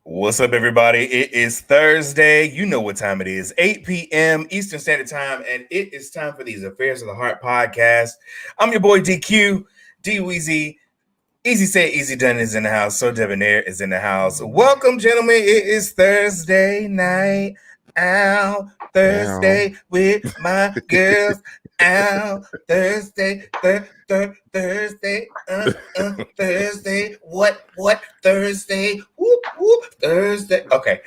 What's up, everybody? It is Thursday. You know what time it is. 8 p.m. Eastern Standard Time, and it is time for these Affairs of the Heart podcast. I'm your boy DQ, D-Weezy. Easy Say, Easy Done is in the house. SoDebNair is in the house. Welcome, gentlemen. It is Thursday night out. Thursday with my girls. Out Thursday, Thursday, Thursday. What Thursday? Whoop whoop Thursday. Okay.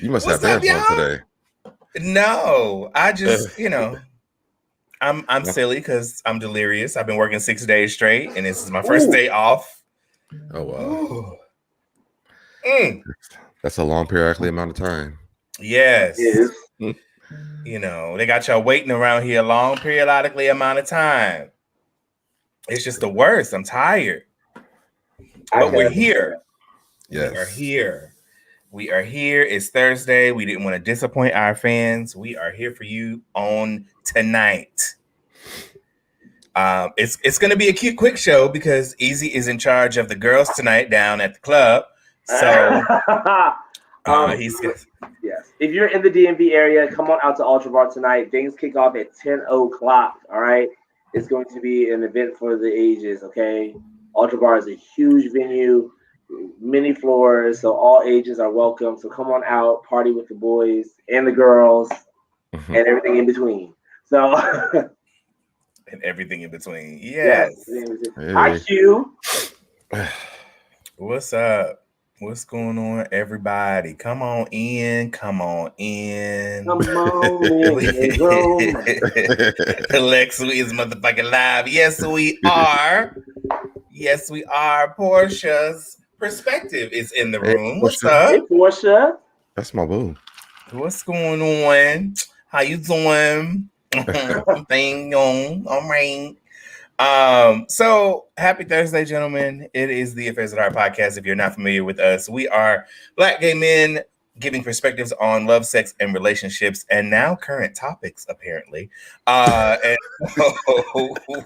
You must have dance on today. No, I just I'm silly because I'm delirious. I've been working 6 days straight, and this is my first day off. Oh wow. That's a long periodically amount of time. Yes. You know, they got y'all waiting around here a long periodically amount of time. It's just the worst. I'm tired. But we're here. Yes. We are here. We are here. It's Thursday. We didn't want to disappoint our fans. We are here for you on tonight. It's going to be a cute, quick show because Easy is in charge of the girls tonight down at the club. So he's good. Yes. If you're in the DMV area, come on out to Ultra Bar tonight. Things kick off at 10 o'clock. All right. It's going to be an event for the ages. Okay. Ultra Bar is a huge venue, many floors, so all ages are welcome. So come on out, party with the boys and the girls and everything in between. So and everything in between. Yes. Hey. Hi, Q. What's up? What's going on, everybody? Come on in. Come on in. Alexa is motherfucking live. Yes, we are. Yes, we are. Portia's perspective is in the room. What's up? Hey, Portia. That's my boo. What's going on? How you doing? Thing on. All right. So happy Thursday, gentlemen. It is the Affairs of Our podcast. If you're not familiar with us, we are Black gay men giving perspectives on love, sex, and relationships, and now current topics, apparently. And look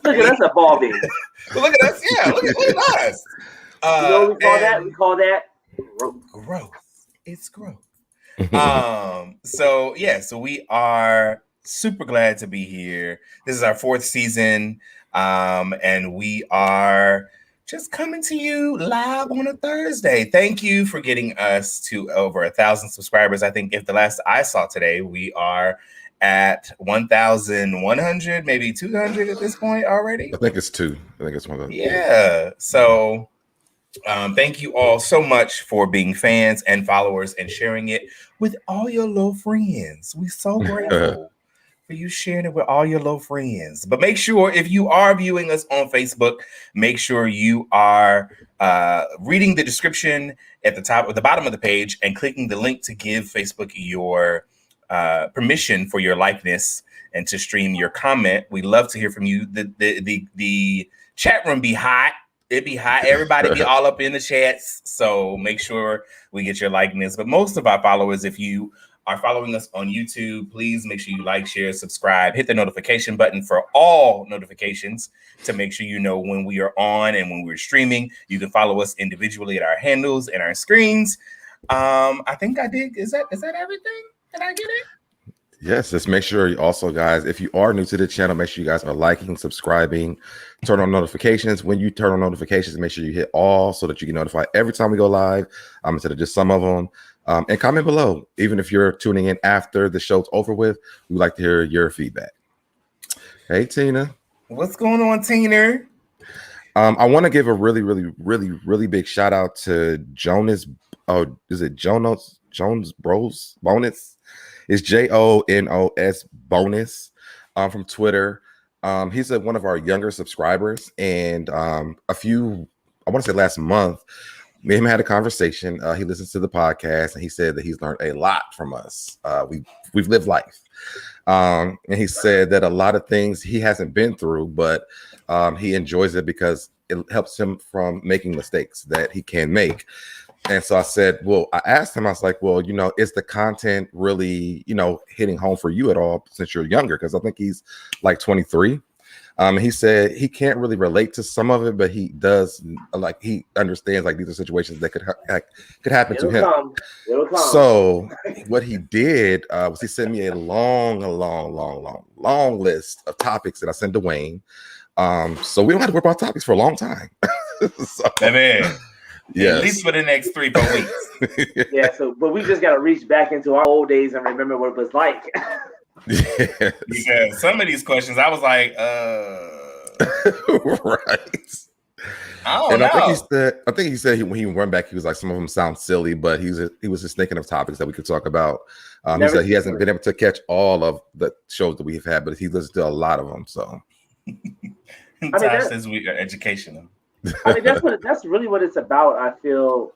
at us evolving. Look at us, yeah. Look at us. You know what we call that? We call that growth. It's growth. So we are super glad to be here. This is our 4th season. And we are just coming to you live on a Thursday. Thank you for getting us to over 1,000 subscribers. I think if the last I saw today, we are at 1,100, maybe 200 at this point already. I think it's 2. I think it's 1 of those. Yeah. So thank you all so much for being fans and followers and sharing it with all your little friends. We're so grateful. You sharing it with all your low friends. But make sure if you are viewing us on Facebook, make sure you are reading the description at the top or the bottom of the page and clicking the link to give Facebook your permission for your likeness and to stream your comment. We love to hear from you. The chat room be hot. It be hot. Everybody be all up in the chats. So make sure we get your likeness. But most of our followers, if you are following us on YouTube, please make sure you like, share, subscribe, hit the notification button for all notifications to make sure you know when we are on and when we're streaming. You can follow us individually at our handles and our screens. I think I did. Is that everything? Did I get it? Yes, just make sure you also, guys, if you are new to the channel, make sure you guys are liking, subscribing, turn on notifications. When you turn on notifications, make sure you hit all so that you get notified every time we go live, instead of just some of them. And comment below, even if you're tuning in after the show's over with. We'd like to hear your feedback. Hey, Tina. What's going on, Tina? I want to give a really big shout out to Jonas. Oh, is it Jonas Bros Bonus? It's JONOS Bonus from Twitter. He's one of our younger subscribers, and I want to say last month, me and him had a conversation. He listens to the podcast, and he said that he's learned a lot from us. We've lived life, and he said that a lot of things he hasn't been through, but he enjoys it because it helps him from making mistakes that he can make. And so I asked him, I was like, well, is the content really, hitting home for you at all since you're younger? Because I think he's like 23. He said he can't really relate to some of it, but he does like he understands like these are situations that could happen to him. It'll come. So what he did was he sent me a long list of topics that I sent to Wayne. So we don't have to worry about topics for a long time. So, man, yes. At least for the next 3-4 weeks. Yeah. So, but we just got to reach back into our old days and remember what it was like. Yes. Because some of these questions, I was like, right. I don't know. I think he said when he went back, he was like, some of them sound silly, but he was just thinking of topics that we could talk about. He said he hasn't been able to catch all of the shows that we've had, but he listens to a lot of them. So, Tosh says we are educational. I mean, that's really what it's about. I feel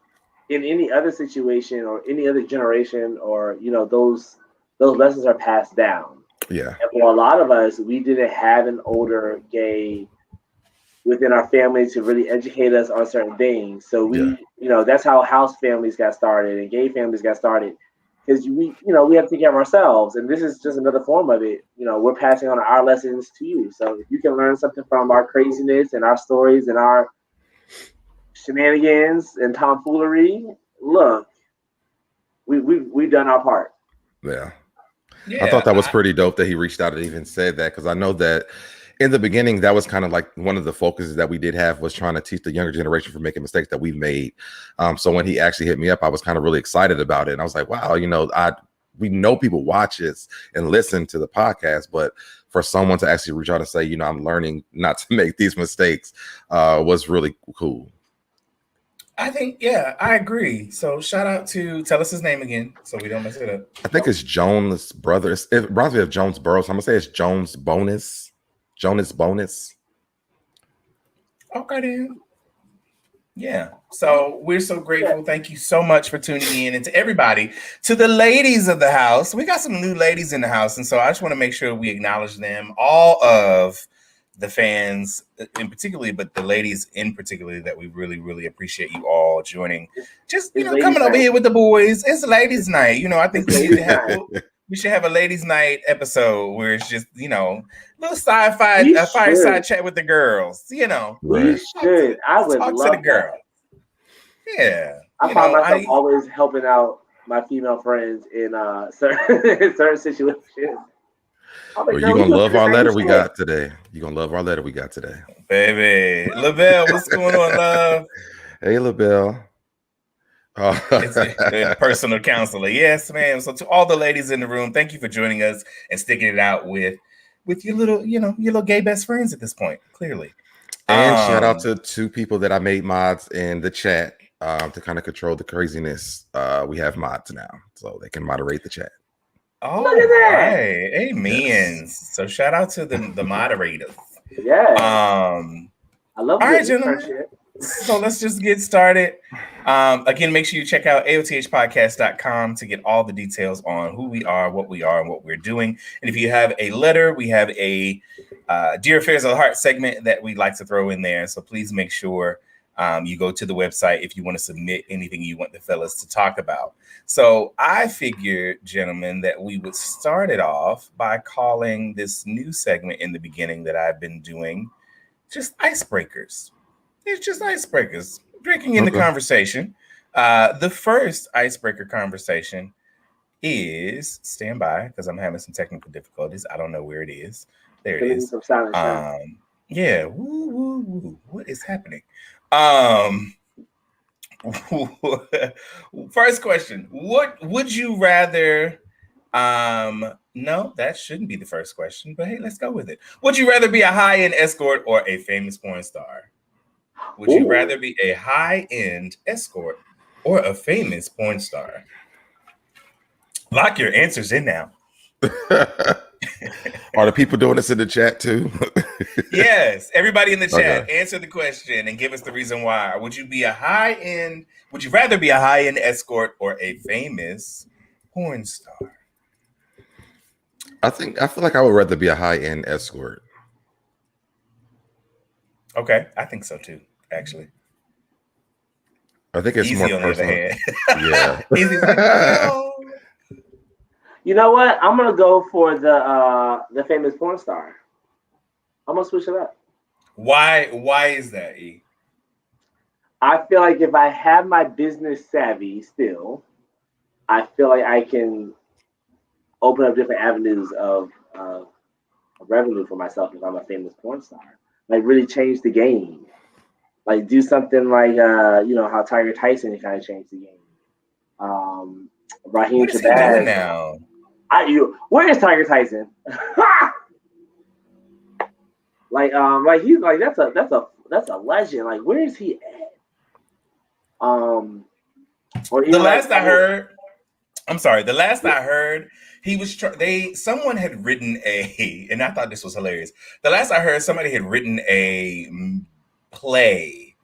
in any other situation or any other generation, or those lessons are passed down. Yeah. And for a lot of us, we didn't have an older gay within our family to really educate us on certain things. So we, that's how house families got started and gay families got started, because we have to take care of ourselves. And this is just another form of it. We're passing on our lessons to you. So if you can learn something from our craziness and our stories and our shenanigans and tomfoolery, look, we've done our part. Yeah. I thought that was pretty dope that he reached out and even said that, because I know that in the beginning, that was kind of like one of the focuses that we did have, was trying to teach the younger generation from making mistakes that we've made. So when he actually hit me up, I was kind of really excited about it. And I was like, wow, we know people watch this and listen to the podcast, but for someone to actually reach out and say, I'm learning not to make these mistakes was really cool. I think, I agree. So shout out tell us his name again so we don't mess it up. I think it's Jones Brothers. It reminds me of Jones Burrows. I'm going to say it's Jones Bonus. Jonas Bonus. Okay, then. Yeah. So we're so grateful. Thank you so much for tuning in. And to everybody, to the ladies of the house. We got some new ladies in the house. And so I just want to make sure we acknowledge them, all of the fans in particular, but the ladies in particular, that we really, really appreciate you all joining. Just, coming over here with the boys. It's ladies' night. I think we should have a ladies' night episode where it's just, little sci-fi fireside chat with the girls. We should. I would talk love to the girls. Yeah. I find myself always helping out my female friends in certain situations. Well, you're going to love our letter we got today. You're going to love our letter we got today. Baby. LaBelle, what's going on, love? Hey, LaBelle. It's a personal counselor. Yes, ma'am. So to all the ladies in the room, thank you for joining us and sticking it out with your little gay best friends at this point, clearly. And shout out to 2 people that I made mods in the chat to kind of control the craziness. We have mods now, so they can moderate the chat. Oh, right. Amen. Yes. So shout out to the moderators. Yeah. I love it. All right, gentlemen. So let's just get started. Again, make sure you check out aothpodcast.com to get all the details on who we are, and what we're doing. And if you have a letter, we have a Dear Affairs of the Heart segment that we'd like to throw in there. So please make sure you go to the website if you want to submit anything you want the fellas to talk about. So I figured, gentlemen, that we would start it off by calling this new segment in the beginning that I've been doing just icebreakers. It's just icebreakers, drinking in the conversation. The first icebreaker conversation is, stand by, because I'm having some technical difficulties. I don't know where it is. There it is. Yeah. Woo, woo, woo. What is happening? First question. What would you rather? No, that shouldn't be the first question, but hey, let's go with it. Would you rather be a high-end escort or a famous porn star? Would you rather be a high-end escort or a famous porn star? Lock your answers in now. Are the people doing this in the chat too? Yes, everybody in the chat, answer the question and give us the reason why. Would you rather be a high-end escort or a famous porn star? I feel like I would rather be a high-end escort. Okay, I think so too, actually. I think it's easy more on personal. The other hand. Yeah. Easy. Oh. You know what? I'm gonna go for the famous porn star. I'm gonna switch it up. Why is that, E? I feel like if I have my business savvy still, I feel like I can open up different avenues of revenue for myself if I'm a famous porn star. Like really change the game. Like do something like how Tiger Tyson kind of changed the game. Raheem What is he doing Shabazz. now? Where is Tiger Tyson? like he's like that's a legend. Like where is he at? The last I heard, he was someone had written and I thought this was hilarious. The last I heard, somebody had written a play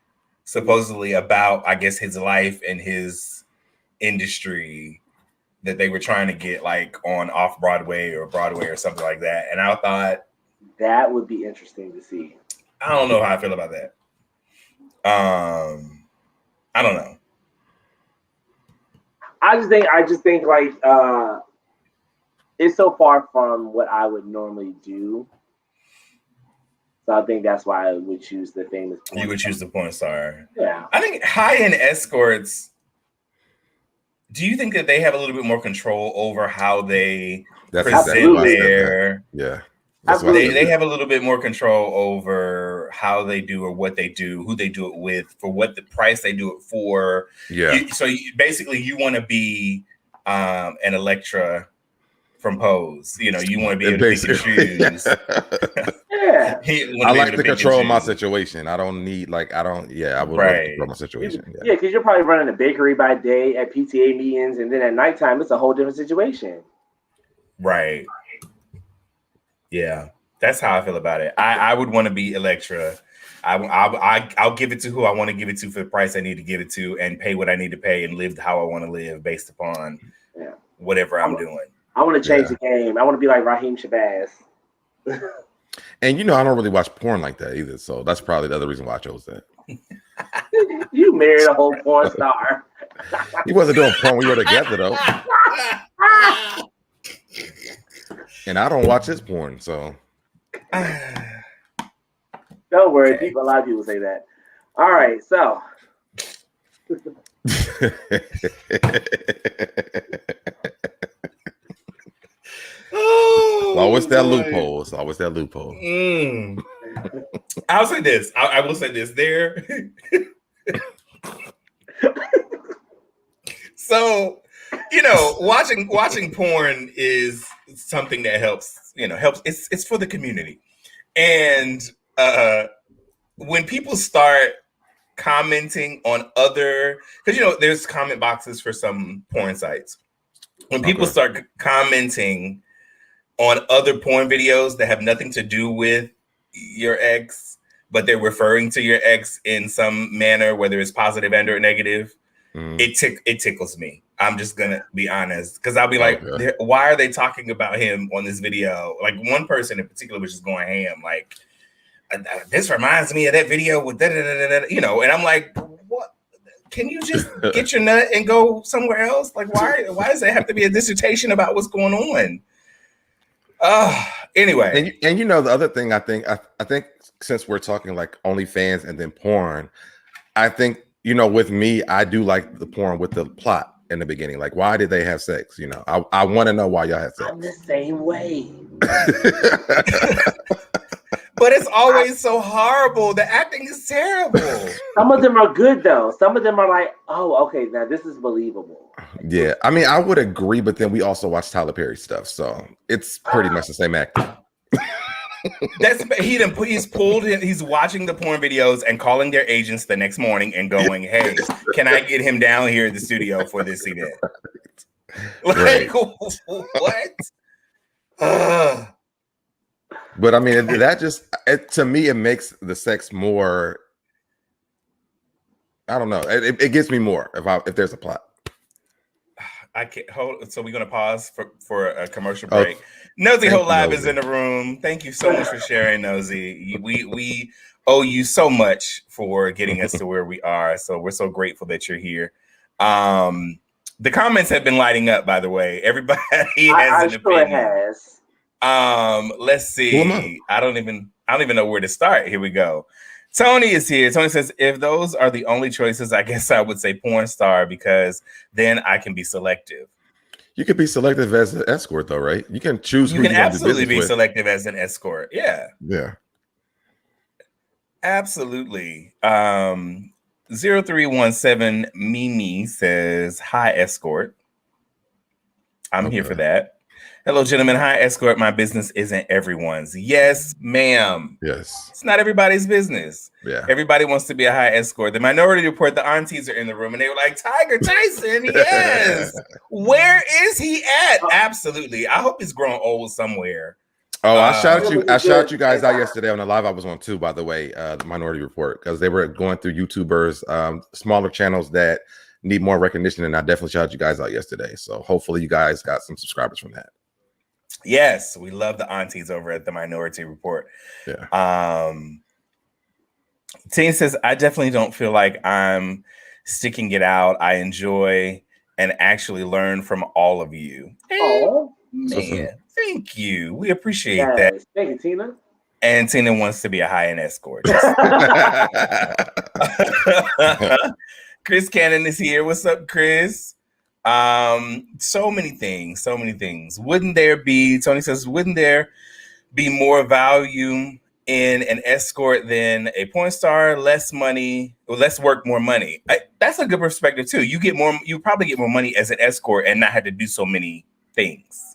supposedly about, I guess, his life and his industry that they were trying to get like on off Broadway or something like that. And I thought that would be interesting to see. I don't know how I feel about that. I don't know. I just think like it's so far from what I would normally do. So I think that's why I would choose the famous porn. You would choose the porn star. Yeah. I think high-end escorts, do you think that they have a little bit more control over how they present their... Yeah. They have a little bit more control over how they do or what they do, who they do it with, for what the price they do it for. Yeah. Basically, you want to be an Electra from Pose. You want to be able to pick and choose. Yeah. I like to control my situation. I don't need I would love to control my situation. Yeah, because you're probably running a bakery by day at PTA meetings, and then at nighttime, it's a whole different situation. Right. Yeah, that's how I feel about it. I would want to be Electra. I'll give it to who I want to give it to for the price I need to give it to, and pay what I need to pay, and live how I want to live based upon whatever I'm doing. I want to change the game. I want to be like Raheem Shabazz. And I don't really watch porn like that either, so that's probably the other reason why I chose that. You married a whole porn star. He wasn't doing porn when we were together though. And I don't watch his porn, so don't worry. A lot of people say that. All right, so always that loophole. It's always that loophole. I'll say this. I will say this. There. So, watching porn is something that helps. It's for the community, and when people start commenting on because there's comment boxes for some porn sites. When people start commenting on other porn videos that have nothing to do with your ex, but they're referring to your ex in some manner, whether it's positive and or negative, it tickles me. I'm just gonna be honest, because I'll be like, why are they talking about him on this video? Like one person in particular was just going ham, like this reminds me of that video with and I'm like, what? Can you just get your nut and go somewhere else? Like, why does it have to be a dissertation about what's going on? Anyway. And the other thing I think since we're talking like OnlyFans and then porn, I think, with me, I do like the porn with the plot in the beginning. Like, why did they have sex? I want to know why y'all had sex. I'm the same way. But it's always so horrible. The acting is terrible. Some of them are good though. Some of them are like, oh, okay, now this is believable. Yeah, I mean, I would agree, but then we also watch Tyler Perry stuff, so it's pretty much the same acting. He's watching the porn videos and calling their agents the next morning and going, hey, can I get him down here in the studio for this event? Like, what? But I mean, to me, it makes the sex more. I don't know. It gets me more if there's a plot. I can't hold. So we're gonna pause for a commercial break. Nosey Heaux Live is in the room. Thank you so much for sharing, Nosey. We owe you so much for getting us to where we are. So we're so grateful that you're here. The comments have been lighting up, by the way. Everybody has an opinion. It has. Let's see. I don't I don't even know where to start. Here we go. Tony is here. Tony says, if those are the only choices, I guess I would say porn star because then I can be selective. You could be selective as an escort, though, right? You can choose who You can you want to do absolutely business be with. selective as an escort. Yeah. Yeah. Absolutely. 0317 Mimi says, hi, escort. I'm here for that. Hello, gentlemen. Hi, escort. My business isn't everyone's. Yes, ma'am. Yes. It's not everybody's business. Yeah. Everybody wants to be a high escort. The Minority Report, the aunties are in the room, and they were like, Tiger Tyson, yes. Where is he at? Absolutely. I hope he's grown old somewhere. Oh, I shouted you guys out yesterday on the live I was on too, by the way, the Minority Report, because they were going through YouTubers, smaller channels that need more recognition, and I definitely shouted you guys out yesterday. So hopefully you guys got some subscribers from that. Yes, we love the aunties over at the Minority Report. Yeah. Teen says, I definitely don't feel like I'm sticking it out. I enjoy and actually learn from all of you. Oh, man. Thank you. We appreciate that. Thank you, Tina. And Tina wants to be a high-end escort. Chris Cannon is here. What's up, Chris? So many things. Wouldn't there be, Tony says, wouldn't there be more value in an escort than a porn star? Less money, less work, more money. That's a good perspective too. You probably get more money as an escort and not have to do so many things.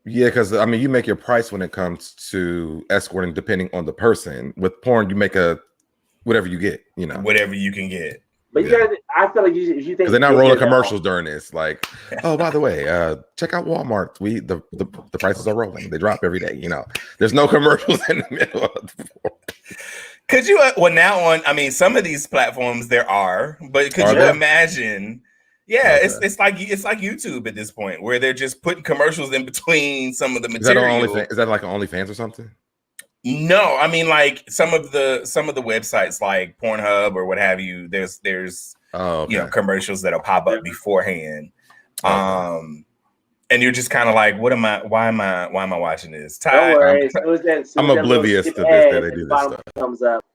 Yeah, because I mean, you make your price when it comes to escorting, depending on the person. With porn, you make whatever you get, whatever you can get. But you gotta, I feel like you think because they're not rolling commercials during this. Like, oh, by the way, check out Walmart. The prices are rolling. They drop every day. There's no commercials in the middle of the porn. Could you? Now on, some of these platforms there are, but could you imagine? Yeah, it's like YouTube at this point, where they're just putting commercials in between some of the material. Is that like an OnlyFans or something? No, like some of the websites like Pornhub or what have you. There's commercials that'll pop up beforehand, and you're just kind of like, why am I watching this? Don't worry, I'm oblivious to this that they do this stuff. Comes up.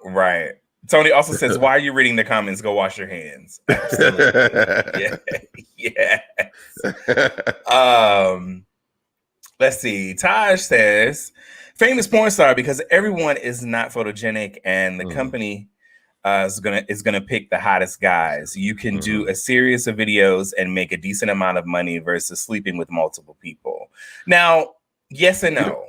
Right. Tony also says, why are you reading the comments? Go wash your hands. Absolutely. Yeah. Let's see. Taj says, famous porn star because everyone is not photogenic and the company is gonna pick the hottest guys. You can do a series of videos and make a decent amount of money versus sleeping with multiple people. Now, yes and no.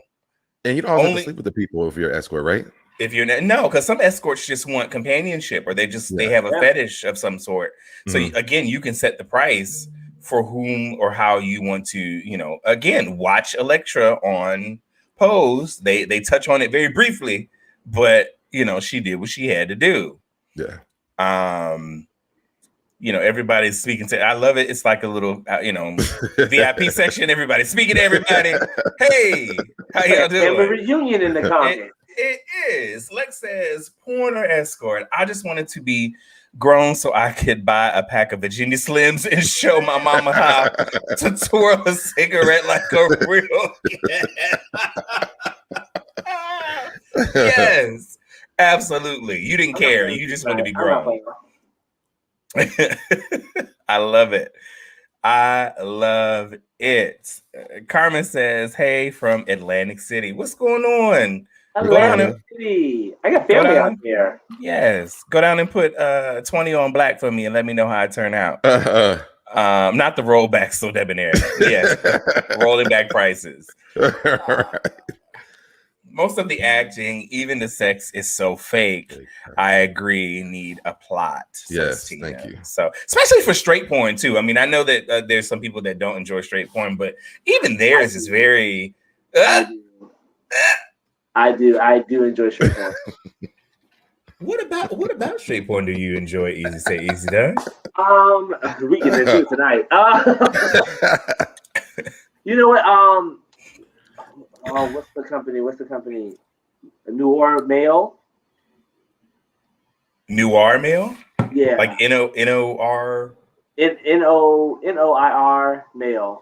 And you don't have to sleep with the people if you're an escort, right? If you're no, because some escorts just want companionship or they have a fetish of some sort. So again, you can set the price for whom or how you want to, again, watch Electra on Pose. They touch on it very briefly, but she did what she had to do. Yeah. Everybody's speaking to. I love it. It's like a little, VIP section. Everybody's speaking to everybody. Hey, how y'all doing? A reunion in the comments. It is. Lex says, porn or escort? I just wanted to be grown so I could buy a pack of Virginia Slims and show my mama how to twirl a cigarette like a real kid. Yes, absolutely. You didn't care. You just wanted to be grown. I love it. Carmen says, hey, from Atlantic City. What's going on? Atlantic City. I got family out there. Yes. Go down and put 20 on black for me and let me know how I turn out. Not the rollback SoDebNair. Yes. Rolling back prices. Most of the acting, even the sex, is so fake. I agree. Need a plot. Yes, thank you. So, especially for straight porn too. I know that there's some people that don't enjoy straight porn, but even theirs is very. I do enjoy straight porn. What about straight porn do you enjoy? Easy say, easy done. We can do it tonight. You know what? What's the company? Noir Mail. Noir Mail? Yeah. Like N-O-R? N-O-I-R Mail.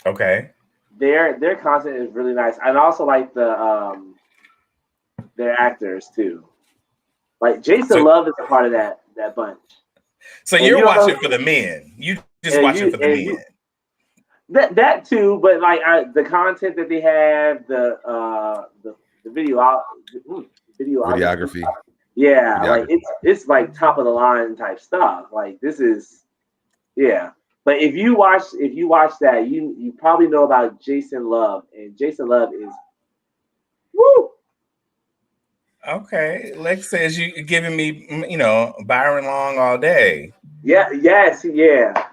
Okay. Their content is really nice. And I also like the they're actors too. Like Jason Love is a part of that bunch. So And you're watching for the men. You just watching for the men. That too, but like the content that they have, the videography. Yeah, like it's like top of the line type stuff. Like this is, yeah. But if you watch that, you probably know about Jason Love, and Jason Love is, woo. Okay, Lex says you're giving me, Byron Long all day. Yeah. Yes. Yeah.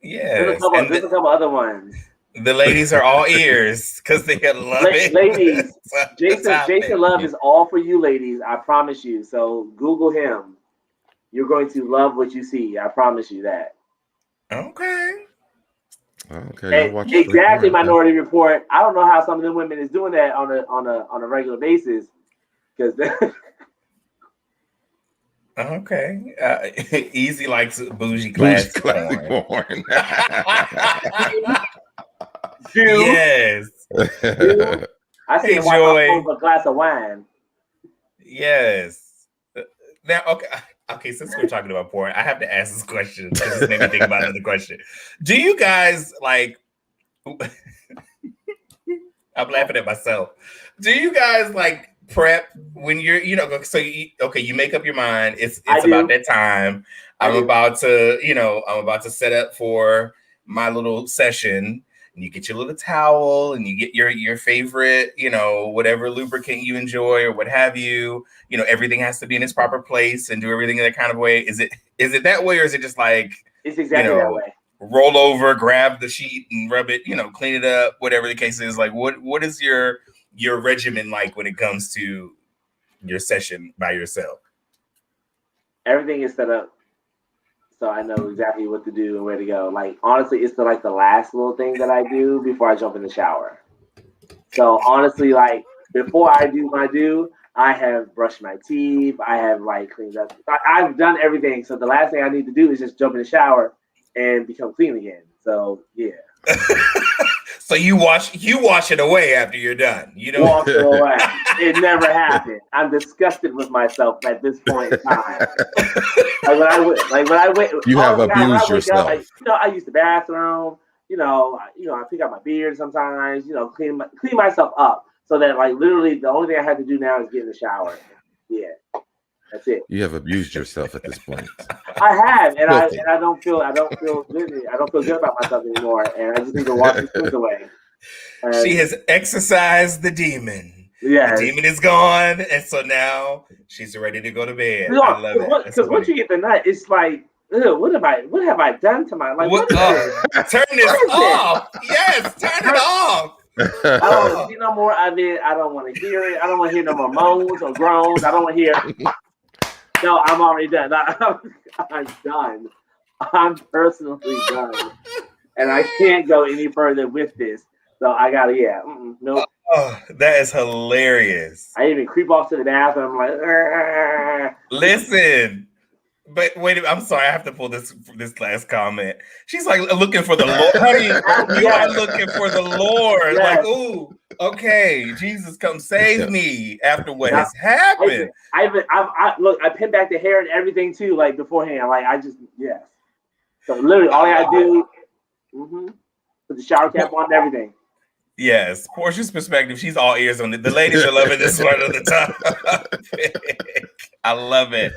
Yes. There's a couple other ones. The ladies are all ears because they love it. Ladies, Jason Love is all for you, ladies. I promise you. So Google him. You're going to love what you see. I promise you that. Okay. Exactly. Minority Report. I don't know how some of them women is doing that on a regular basis. Because okay. Easy likes bougie classic porn. Yes. I see him wipe a glass of wine. Yes. Now, okay. Since we're talking about porn, I have to ask this question because this made me think about another question. Do you guys like? I'm laughing at myself. Do you guys like prep when you're, so you make up your mind. It's about that time. I'm about to set up for my little session. And you get your little towel and you get your favorite, whatever lubricant you enjoy or what have you. Everything has to be in its proper place and do everything in that kind of way. Is it that way, or is it just like it's exactly that way? Roll over, grab the sheet and rub it, clean it up, whatever the case is. Like what is your regimen like when it comes to your session by yourself? Everything is set up so I know exactly what to do and where to go. Like honestly, it's the last little thing that I do before I jump in the shower. So honestly, like before I do, I have brushed my teeth. I have cleaned up. I've done everything. So the last thing I need to do is just jump in the shower and become clean again. So yeah. So you wash it away after you're done. You don't wash it away. It never happened. I'm disgusted with myself at this point in time. when I went, you have abused yourself. I use the bathroom. I pick up my beard sometimes. Clean myself up so that literally the only thing I have to do now is get in the shower. Yeah, that's it. You have abused yourself at this point. I have, and I don't feel good. I don't feel good about myself anymore, and I just need to wash the sins away. She has exorcised the demon. Yeah, the demon is gone, and so now she's ready to go to bed. I love it. Because once you get the nut, it's like, what have I done to my life? Turn this off. Yes, turn it off. I don't want to see no more of it. I don't want to hear it. I don't want to hear no more moans or groans. I don't want to hear. No, I'm already done. I'm done. I'm personally done, and I can't go any further with this. So I gotta, nope. Oh, that is hilarious. I even creep off to the bathroom. I'm like, argh. Listen, but wait, I'm sorry, I have to pull this last comment. She's like looking for the Lord, honey. You are looking for the Lord. Yes. Like, ooh, okay, Jesus, come save me after what has happened. I pin back the hair and everything too, beforehand. Yes. So literally, all I gotta do, put the shower cap on and everything. Yes, Portia's perspective. She's all ears on it. The ladies are loving this part of the topic. I love it.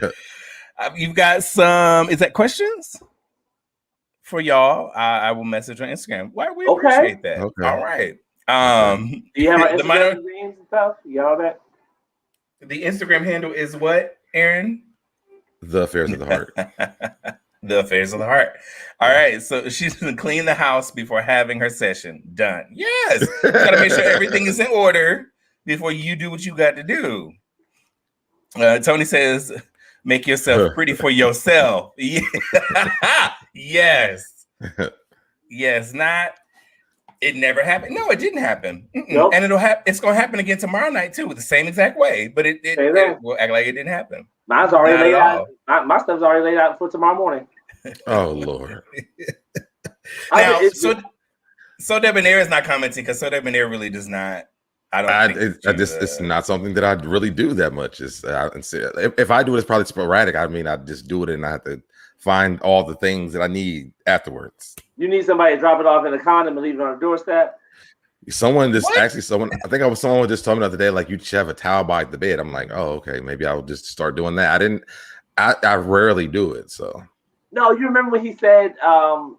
You've got some. Is that questions for y'all? I will message on Instagram. Why we appreciate that. Okay. All right. Do you have our Instagram names and stuff? You got all that? The Instagram handle is what, Aaron? The Affairs of the Heart. The Affairs of the Heart. All right. So she's going to clean the house before having her session. Done. Yes. You got to make sure everything is in order before you do what you got to do. Tony says, make yourself pretty for yourself. Yes. Yes. Not. It never happened. No, it didn't happen. Nope. And it's going to happen again tomorrow night too, with the same exact way. But it will act like it didn't happen. Mine's already laid out. My stuff's already laid out for tomorrow morning. Oh Lord. Now, SoDebNair is not commenting because SoDebNair really does not I don't think it's not something that I really do that much. If I do it, it's probably sporadic. I mean, I just do it and I have to find all the things that I need afterwards. You need somebody to drop it off in a condom and leave it on the doorstep. Someone just I think someone just told me the other day, like, you should have a towel by the bed. I'm like, oh, okay, maybe I'll just start doing that. I rarely do it. So no, you remember when he said how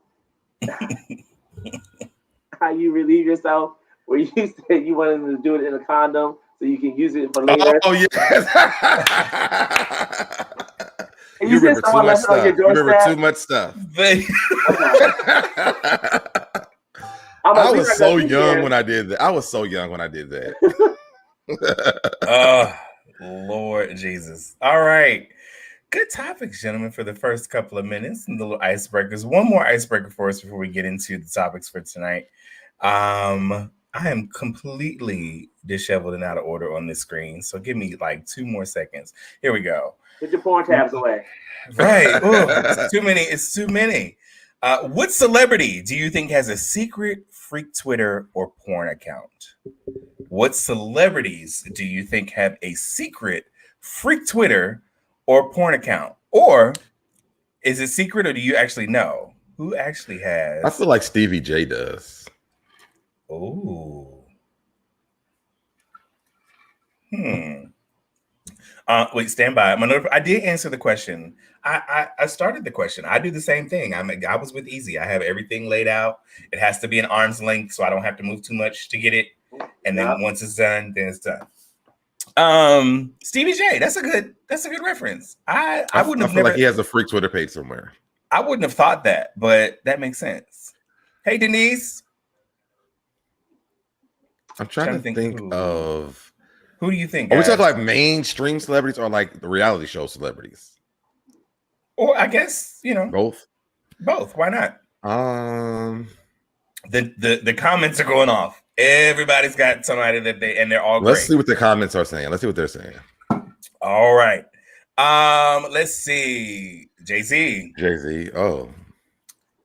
you relieve yourself, where you said you wanted him to do it in a condom so you can use it for later. Oh yes. You remember too much stuff. You remember too much stuff. I was so young when I did that. Oh, Lord Jesus. All right. Good topics, gentlemen, for the first couple of minutes and the little icebreakers. One more icebreaker for us before we get into the topics for tonight. I am completely disheveled and out of order on this screen. So give me like 2 more seconds. Here we go. Put your porn tabs away. Right. Ooh, it's too many. It's too many. What celebrity do you think has a secret freak Twitter or porn account? What celebrities do you think have a secret freak Twitter or porn account? Or is it secret, or do you actually know who actually has? I feel like Stevie J does. Oh. Wait, stand by. I did answer the question. I started the question. I do the same thing. I was with Easy. I have everything laid out. It has to be an arm's length, so I don't have to move too much to get it. And then once it's done, then it's done. Stevie J. That's a good reference. I wouldn't have feel like he has a freak Twitter page somewhere. I wouldn't have thought that, but that makes sense. Hey, Denise. I'm trying to think of. Who do you think? Are we talking like mainstream celebrities or like the reality show celebrities? Or I guess, both. Why not? The comments are going off. Everybody's got somebody that they're all Let's great. see what the comments are saying. Let's see what they're saying. All right. Let's see. Jay-Z. Oh.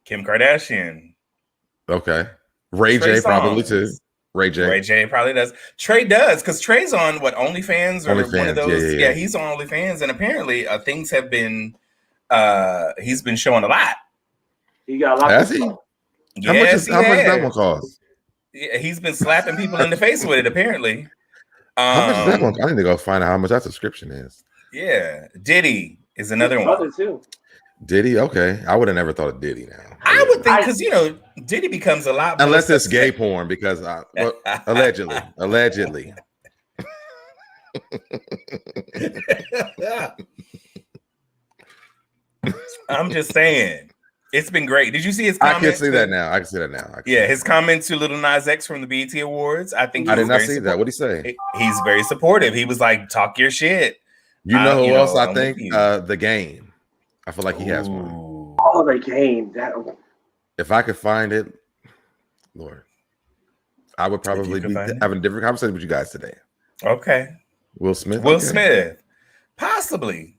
Kim Kardashian. Okay. Ray J probably too. Ray J probably does. Trey does, because Trey's on OnlyFans or one of those. Yeah, he's on OnlyFans, and apparently things have been. He's been showing a lot. He got a lot. Has he? How much does that one cost? Yeah, he's been slapping people in the face with it. Apparently. How much is that one? I need to go find out how much that subscription is. Yeah, Diddy is another one. Too. Diddy, okay. I would have never thought of Diddy now. I would think, because Diddy becomes a lot more unless it's gay porn, because allegedly. I'm just saying, it's been great. Did you see his comments? I can see that now. His comments to Lil Nas X from the BET Awards. I think I did not see that. What did he say? He's very supportive. He was like, "Talk your shit." You know who else I think? The Game. I feel like he has one. Oh, The Game. If I could find it, Lord, I would probably be having a different conversation with you guys today. Okay. Will Smith. Possibly.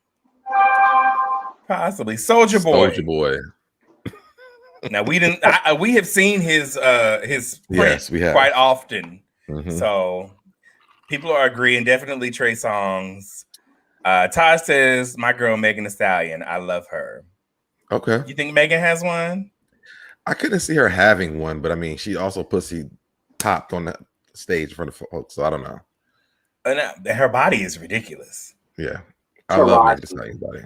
Soulja Boy. Now we didn't. We have seen his print yes, we have quite often. Mm-hmm. So people are agreeing. Definitely Trey Songz. Todd says, "My girl Megan Thee Stallion. I love her." Okay. You think Megan has one? I couldn't see her having one, but I mean, she also pussy popped on the stage in front of folks, so I don't know. And her body is ridiculous. Yeah, I love Megan Thee Stallion's body.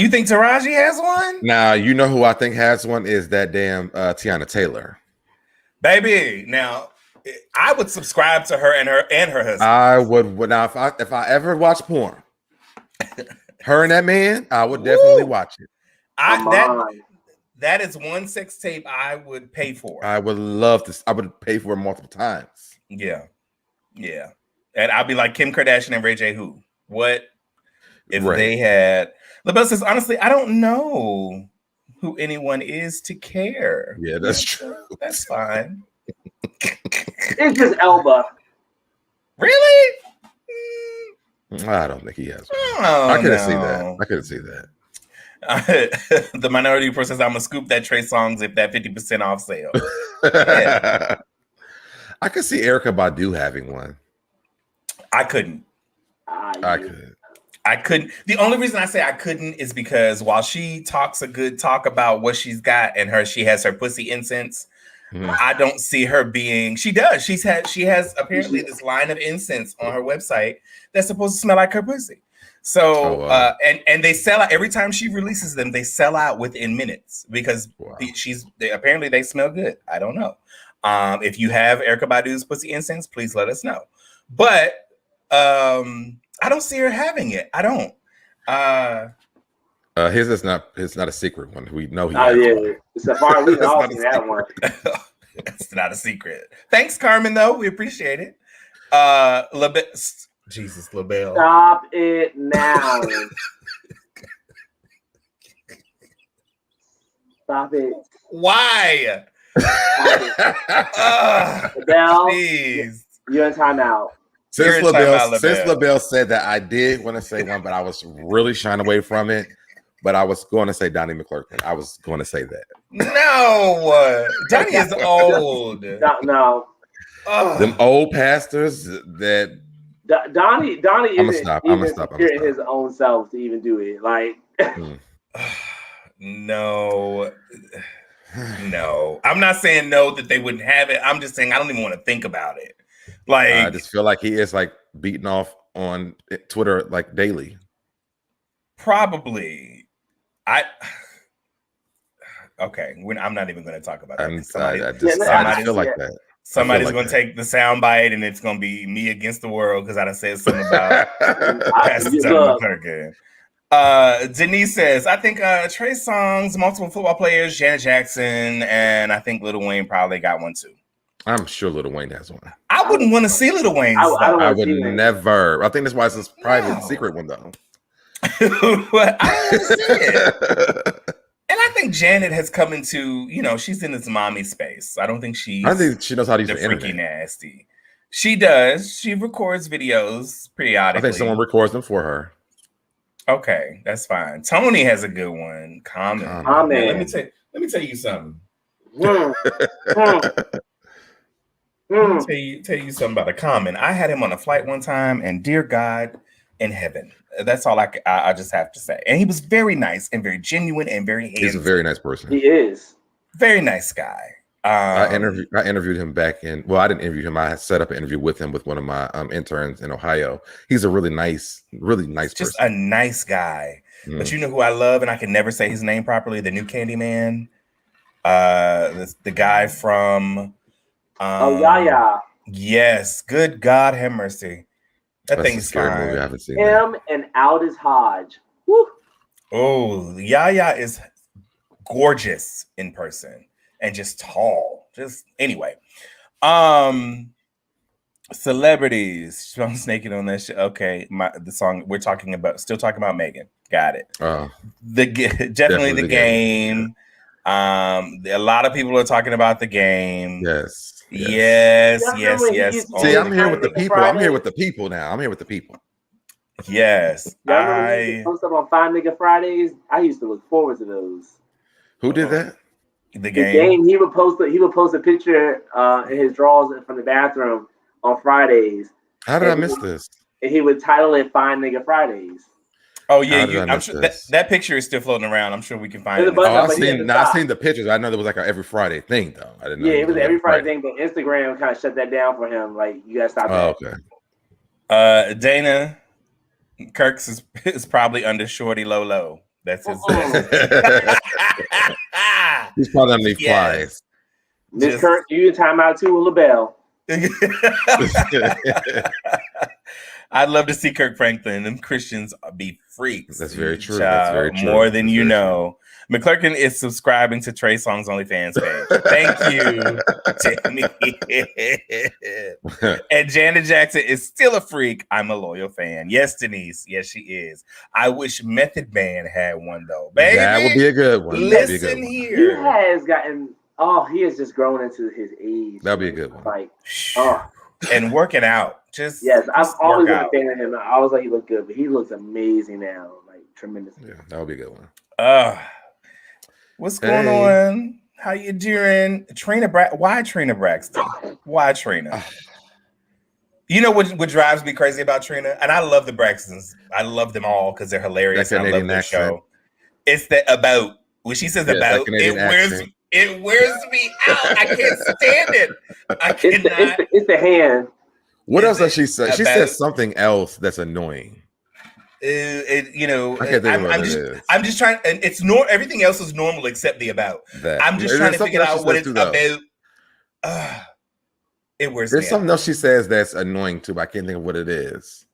You think Taraji has one? Now, you know who I think has one is that damn Tiana Taylor. Baby, now I would subscribe to her and her husband. I would now if I ever watch porn, her and that man, I would definitely watch it. That is one sex tape I would pay for. I would love to. I would pay for it multiple times. Yeah. And I'd be like, Kim Kardashian and Ray J. Who? What if they had? LaBelle says, honestly, I don't know who anyone is to care. Yeah, that's true. That's fine. It's just Elba. Really? I don't think he has one. I couldn't see that. The Minority Report says, I'm gonna scoop that Trey Songz if that 50% off sale. Yeah. I could see Erykah Badu having one. I couldn't. I could. I couldn't. The only reason I say I couldn't is because while she talks a good talk about what she's got and she has her pussy incense. I don't see her being. She does. She has apparently this line of incense on her website that's supposed to smell like her pussy. So and they sell out every time she releases them. They sell out within minutes because apparently they smell good. I don't know. If you have Erykah Badu's pussy incense, please let us know. But I don't see her having it. I don't. His is not. It's not a secret one. We know he. Oh yeah, Safari. We all see that one. It's not a secret. Thanks, Carmen. Though we appreciate it. Jesus, LaBelle. Stop it now. Stop it. Why? LaBelle, please. You're in timeout. Since LaBelle said that, I did want to say one, but I was really shying away from it. But I was going to say Donnie McClurkin. I was going to say that. No, Donnie is old. No. Them old pastors that Donnie isn't stop. his own self to even do it. Like no. I'm not saying no that they wouldn't have it. I'm just saying I don't even want to think about it. Like I just feel like he is like beating off on Twitter like daily. Probably. I'm not even going to talk about that. I feel like that. Somebody's going to take the sound bite and it's going to be me against the world because I done said something about Pastor McClurkin. Denise says, I think Trey Songz, multiple football players, Janet Jackson, and I think Lil Wayne probably got one too. I'm sure Lil Wayne has one. I wouldn't want to see Lil Wayne. I would never. I think that's why it's this private secret one though. I don't see it. And I think Janet has come into, she's in this mommy space. I don't think she knows how to use the freaky internet. Nasty. She does. She records videos periodically. I think someone records them for her. Okay, that's fine. Tony has a good one. Comment. Man, let me tell you something. Let me tell you something about a Common. I had him on a flight one time, and dear God in heaven, that's all I just have to say. And he was very nice and very genuine and very handsome. He's a very nice person. He is. Very nice guy. I interviewed him back in. Well, I didn't interview him. I set up an interview with him with one of my interns in Ohio. He's a really nice person. Just a nice guy. But you know who I love, and I can never say his name properly. The new Candyman. The guy from. Yaya. Yes. Good God, have mercy. That's a scary movie. I haven't seen him that. And Aldous Hodge. Woo. Oh, Yaya is gorgeous in person. And just tall. Anyway. Celebrities. I'm naked on that shit. Okay. The song we're still talking about Megan. Got it. Definitely the game. A lot of people are talking about the game. Yes. Yes. See, I'm here with the people. I'm here with the people now. I'm here with the people. Yes. I post up on Five Nigga Fridays. I used to look forward to those. Who did that? The game. He would post a picture in his drawers from the bathroom on Fridays. How did I miss this? And he would title it Fine Nigga Fridays. Oh yeah, I'm sure that picture is still floating around. I'm sure we can find it. I've seen the pictures. I know there was like an every Friday thing though. I didn't know. Yeah, it was an every Friday thing, but Instagram kind of shut that down for him. Like you gotta stop that. Okay. Dana Kirks is probably under Shorty Low. That's his. He's probably underneath flies. Miss Kirk, you in timeout too with LaBelle. I'd love to see Kirk Franklin. Them Christians be freaks. That's very true. That's very true. More than you know. McClurkin is subscribing to Trey Songz OnlyFans page. Thank you, Timmy. And Janet Jackson is still a freak. I'm a loyal fan. Yes, Denise. Yes, she is. I wish Method Man had one though. Baby, that would be a good one. Listen here. He has gotten. He has just grown into his age. That'd be a good one. Like, and working out. I've always been a fan of him. I always thought he looked good, but he looks amazing now. Like tremendous. Yeah, that would be a good one. What's going on? How you doing? Why Trina Braxton? Why Trina? You know what drives me crazy about Trina? And I love the Braxtons. I love them all because they're hilarious. And I love their show. It's that about when she says about it wears me out. I can't stand it. I cannot. It's the hand. What else does she say? She says something else that's annoying. I'm just trying, and it's everything else is normal except the about. I'm just trying to figure out what it's about. It wears. There's something else she says that's annoying too, but I can't think of what it is.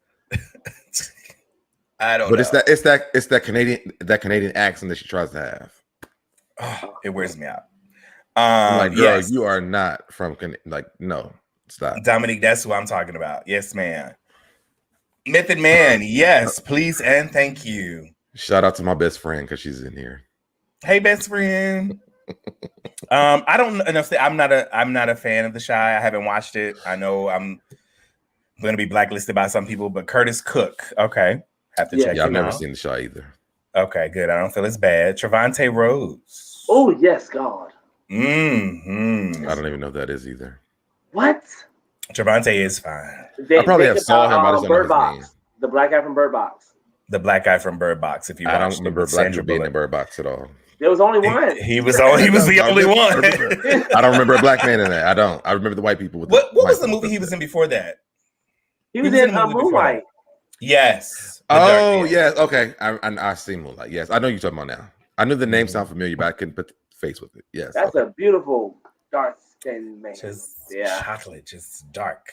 I don't know. But it's that Canadian accent that she tries to have. It wears me out. I'm like, girl, you are not from no, stop. Dominique, that's who I'm talking about. Yes, man. Method Man, yes, please and thank you. Shout out to my best friend because she's in here. Hey, best friend. I don't know. I'm not a fan of The Chi. I haven't watched it. I know I'm going to be blacklisted by some people, but Curtis Cook, okay, have to check. Yeah, I've never seen The Chi either. Okay, good. I don't feel it's bad. Trevante Rhodes. Oh yes, God. Mm-hmm. I don't even know what that is either. What? Trevante is fine. I probably have saw him. I just don't know his name. The black guy from Bird Box. The black guy from Bird Box. If you, I don't remember black people being in Bird Box at all. There was only one. He was the only one. I don't remember a black man in that. I don't. I remember the white people. What was the movie he was in before that? He was in Moonlight. Yes. Yes. Okay. I see Moonlight. Yes, I know you're talking about now. I knew the name sounded familiar, but I couldn't put the face with it. Yes. That's a beautiful dark skinned man. Just chocolate, just dark.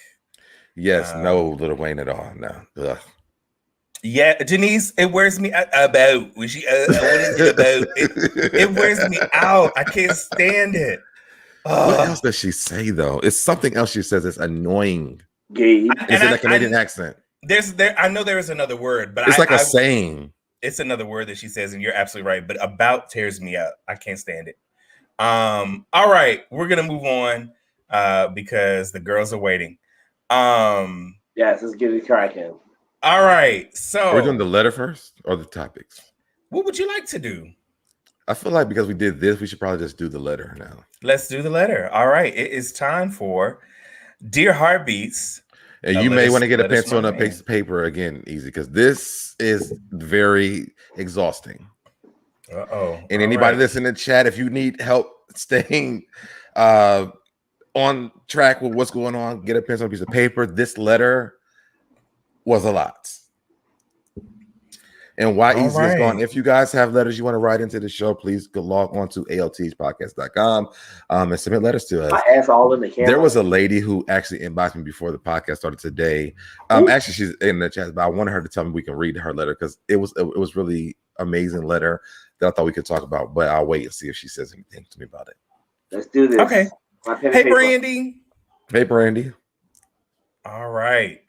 Yes, no Lil Wayne at all. No. Ugh. Yeah, Janice, it wears me about. What is it about? It wears me out. I can't stand it. What else does she say though? It's something else she says that's annoying. Gabe. Is it a Canadian accent? I know there is another word, but it's like a saying. It's another word that she says, and you're absolutely right. But about tears me up. I can't stand it. All right, we're gonna move on because the girls are waiting. Yes, let's get it cracking. All right, so we're doing the letter first or the topics. What would you like to do? I feel like because we did this, we should probably just do the letter now. Let's do the letter. All right, it is time for Dear Heartbeats. And you may want to get a pencil and a piece of paper again, easy, because this is very exhausting. And anybody that's in the chat, if you need help staying on track with what's going on, get a pencil and a piece of paper. This letter was a lot. And why easy is gone. If you guys have letters you want to write into the show, please go log on to altspodcast.com and submit letters to us. I asked all in the camera. There was a lady who actually inboxed me before the podcast started today. Actually, she's in the chat, but I wanted her to tell me we can read her letter because it was really amazing letter that I thought we could talk about. But I'll wait and see if she says anything to me about it. Let's do this. Okay. Hey, Brandy. Hey, Brandy. All right.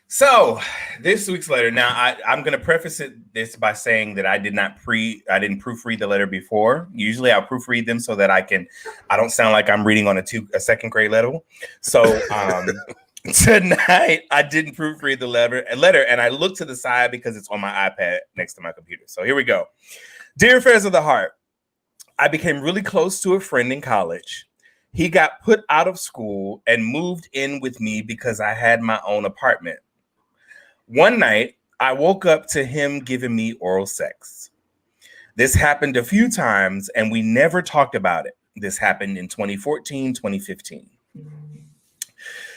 So this week's letter. Now I'm going to preface this by saying that I didn't proofread the letter before. Usually I'll proofread them so that I don't sound like I'm reading on a second grade level. So tonight I didn't proofread the letter, and I looked to the side because it's on my iPad next to my computer. So here we go. Dear Affairs of the Heart, I became really close to a friend in college. He got put out of school and moved in with me because I had my own apartment. One night, I woke up to him giving me oral sex. This happened a few times, and we never talked about it. This happened in 2014, 2015.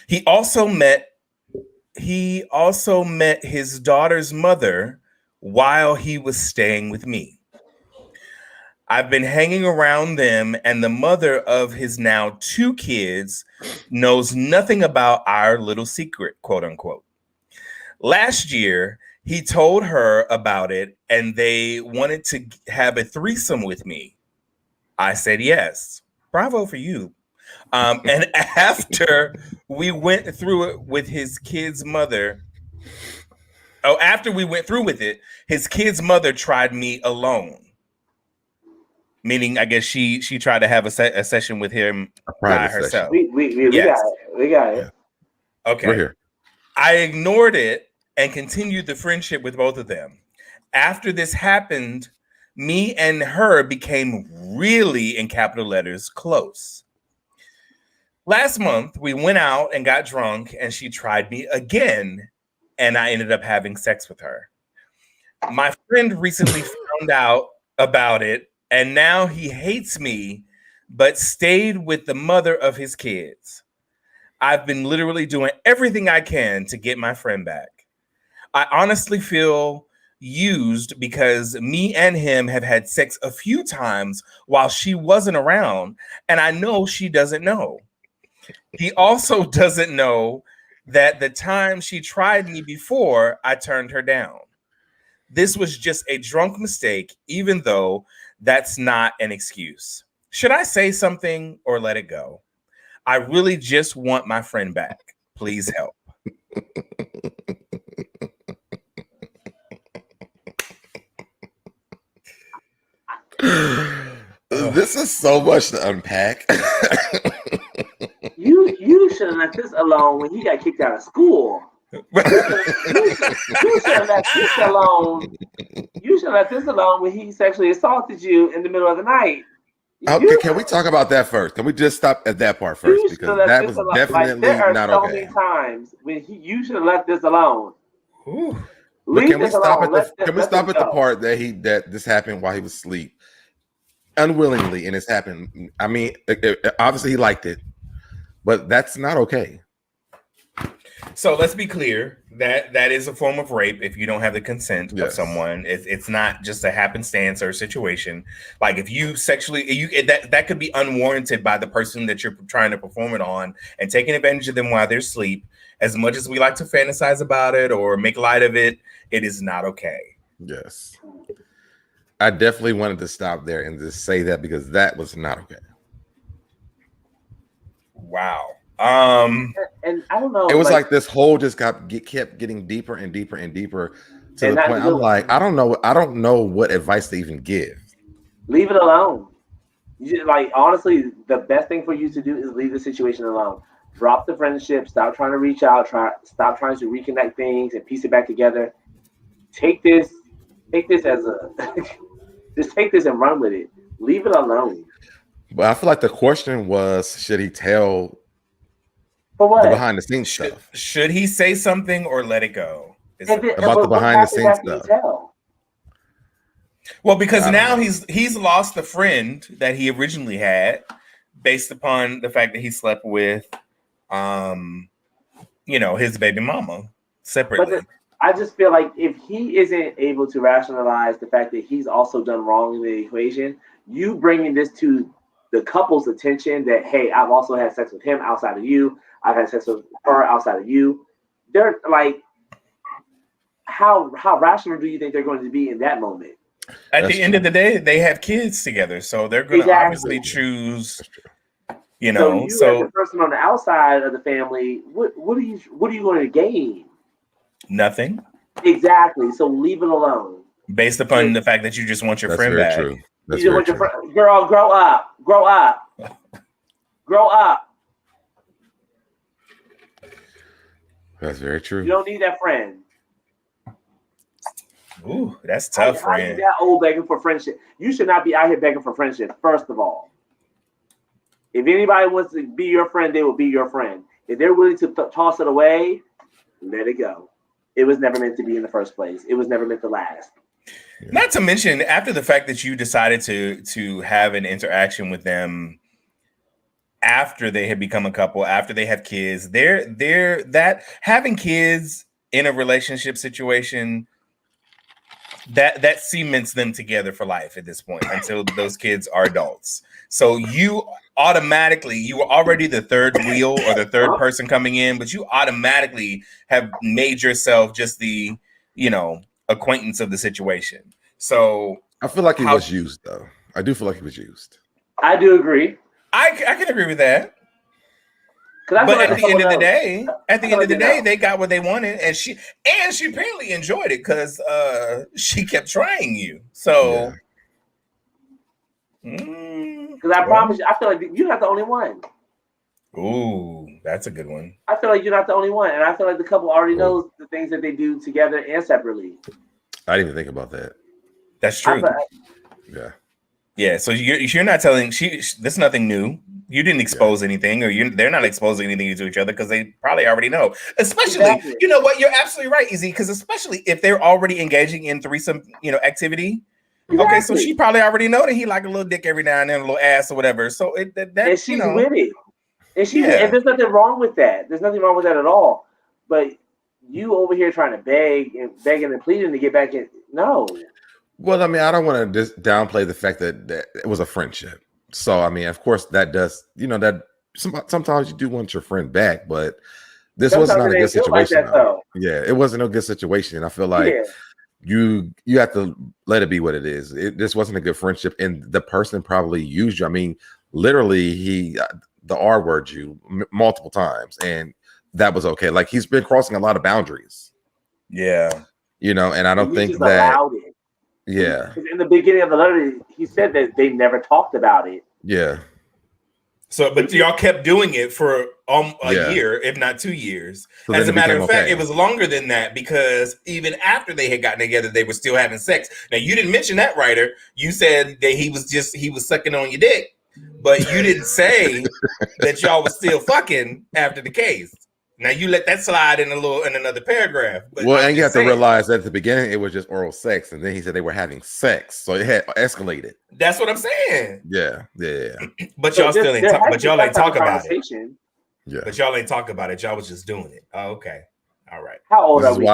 He also met his daughter's mother while he was staying with me. I've been hanging around them, and the mother of his now 2 kids knows nothing about our little secret, quote unquote. Last year, he told her about it, and they wanted to have a threesome with me. I said yes. Bravo for you. And after we went through it with his kid's mother, his kid's mother tried me alone. Meaning, I guess she tried to have a session with him by herself. We got it. Okay. We're here. I ignored it and continued the friendship with both of them. After this happened, me and her became really, in capital letters, close. Last month, we went out and got drunk, and she tried me again, and I ended up having sex with her. My friend recently found out about it, and now he hates me, but stayed with the mother of his kids. I've been literally doing everything I can to get my friend back. I honestly feel used because me and him have had sex a few times while she wasn't around, and I know she doesn't know. He also doesn't know that the time she tried me before, I turned her down. This was just a drunk mistake, even though that's not an excuse. Should I say something or let it go? I really just want my friend back. Please help. This is so much to unpack. You should have left this alone when he got kicked out of school. You should have left this alone. You should have left this alone when he sexually assaulted you in the middle of the night. Okay, can we talk about that first? Can we just stop at that part first? Because that was definitely not okay. There are so many times when you should have left this alone. But can we stop at the part that this happened while he was asleep, unwillingly, and it's happened? I mean, obviously he liked it, but that's not okay. So let's be clear that is a form of rape if you don't have the consent of someone. It's not just a happenstance or a situation. Like if you sexually, that could be unwarranted by the person that you're trying to perform it on and taking advantage of them while they're asleep. As much as we like to fantasize about it or make light of it, it is not okay. Yes. I definitely wanted to stop there and just say that because that was not okay. Wow. And I don't know. It was like this hole just kept getting deeper and deeper and deeper to the point. I'm like, I don't know what advice to even give. Leave it alone. Honestly, the best thing for you to do is leave the situation alone. Drop the friendship. Stop trying to reach out. Stop trying to reconnect things and piece it back together. Take this as a just take this and run with it. Leave it alone. But I feel like the question was, should he tell? For what? The behind the scenes stuff. Should he say something or let it go? About the behind the scenes stuff. Well, because now he's lost the friend that he originally had based upon the fact that he slept with his baby mama separately. But I just feel like if he isn't able to rationalize the fact that he's also done wrong in the equation, you bringing this to the couple's attention that, hey, I've also had sex with him outside of you. I've had sex with her outside of you. They're like, how rational do you think they're going to be in that moment? At the end of the day, they have kids together, so they're going to obviously choose. So as a person on the outside of the family, what are you going to gain? Nothing. Exactly. So leave it alone. Based upon the fact that you just want your friend back. True. That's you very just true. want girl, grow up. Grow up. Grow up. That's very true. You don't need that friend. Ooh, that's tough, friend. How you that old begging for friendship? You should not be out here begging for friendship, first of all. If anybody wants to be your friend, they will be your friend. If they're willing to toss it away, let it go. It was never meant to be in the first place. It was never meant to last. Not to mention, after the fact that you decided to have an interaction with them after they had become a couple, after they have kids, they're that having kids in a relationship situation that cements them together for life at this point until those kids are adults. So you were already the third wheel or the third person coming in, but you automatically have made yourself just the, acquaintance of the situation. So I feel like he was used, though. I do feel like he was used. I do agree. I can agree with that. But at the end of the day, they got what they wanted, and she apparently enjoyed it because she kept trying you. So, because I promise you, I feel like you're not the only one. Ooh, that's a good one. I feel like you're not the only one, and I feel like the couple already knows the things that they do together and separately. I didn't even think about that. That's true. Yeah. Yeah. So you're not telling there's nothing new. You didn't expose anything, or they're not exposing anything to each other because they probably already know. Especially, you know what? You're absolutely right, Izzy. Because especially if they're already engaging in threesome, activity. Exactly. Okay, so she probably already know that he like a little dick every now and then, a little ass or whatever. So and she's with it, and there's nothing wrong with that. There's nothing wrong with that at all. But you over here trying to begging and pleading to get back in? No. Well, I mean, I don't want to just downplay the fact that it was a friendship. So, I mean, of course, that does, that sometimes you do want your friend back, but this was not a good situation. Yeah, it wasn't a good situation. And I feel like you have to let it be what it is. This wasn't a good friendship. And the person probably used you. I mean, literally, the R word you multiple times. And that was okay. Like, he's been crossing a lot of boundaries. Yeah. And I don't think that. Allowed it. Yeah. In the beginning of the letter, he said that they never talked about it. Yeah. So, but y'all kept doing it for a year, if not 2 years. So as a matter of fact, it was longer than that because even after they had gotten together, they were still having sex. Now, you didn't mention that, writer. You said that he was sucking on your dick, but you didn't say that y'all was still fucking after the case. Now you let that slide in another paragraph. But and you have to realize that at the beginning it was just oral sex, and then he said they were having sex, so it had escalated. That's what I'm saying. Yeah. But y'all still ain't talk. But y'all ain't talk about it. Yeah. But y'all ain't talk about it. Y'all was just doing it. Oh, okay. All right. How old are we?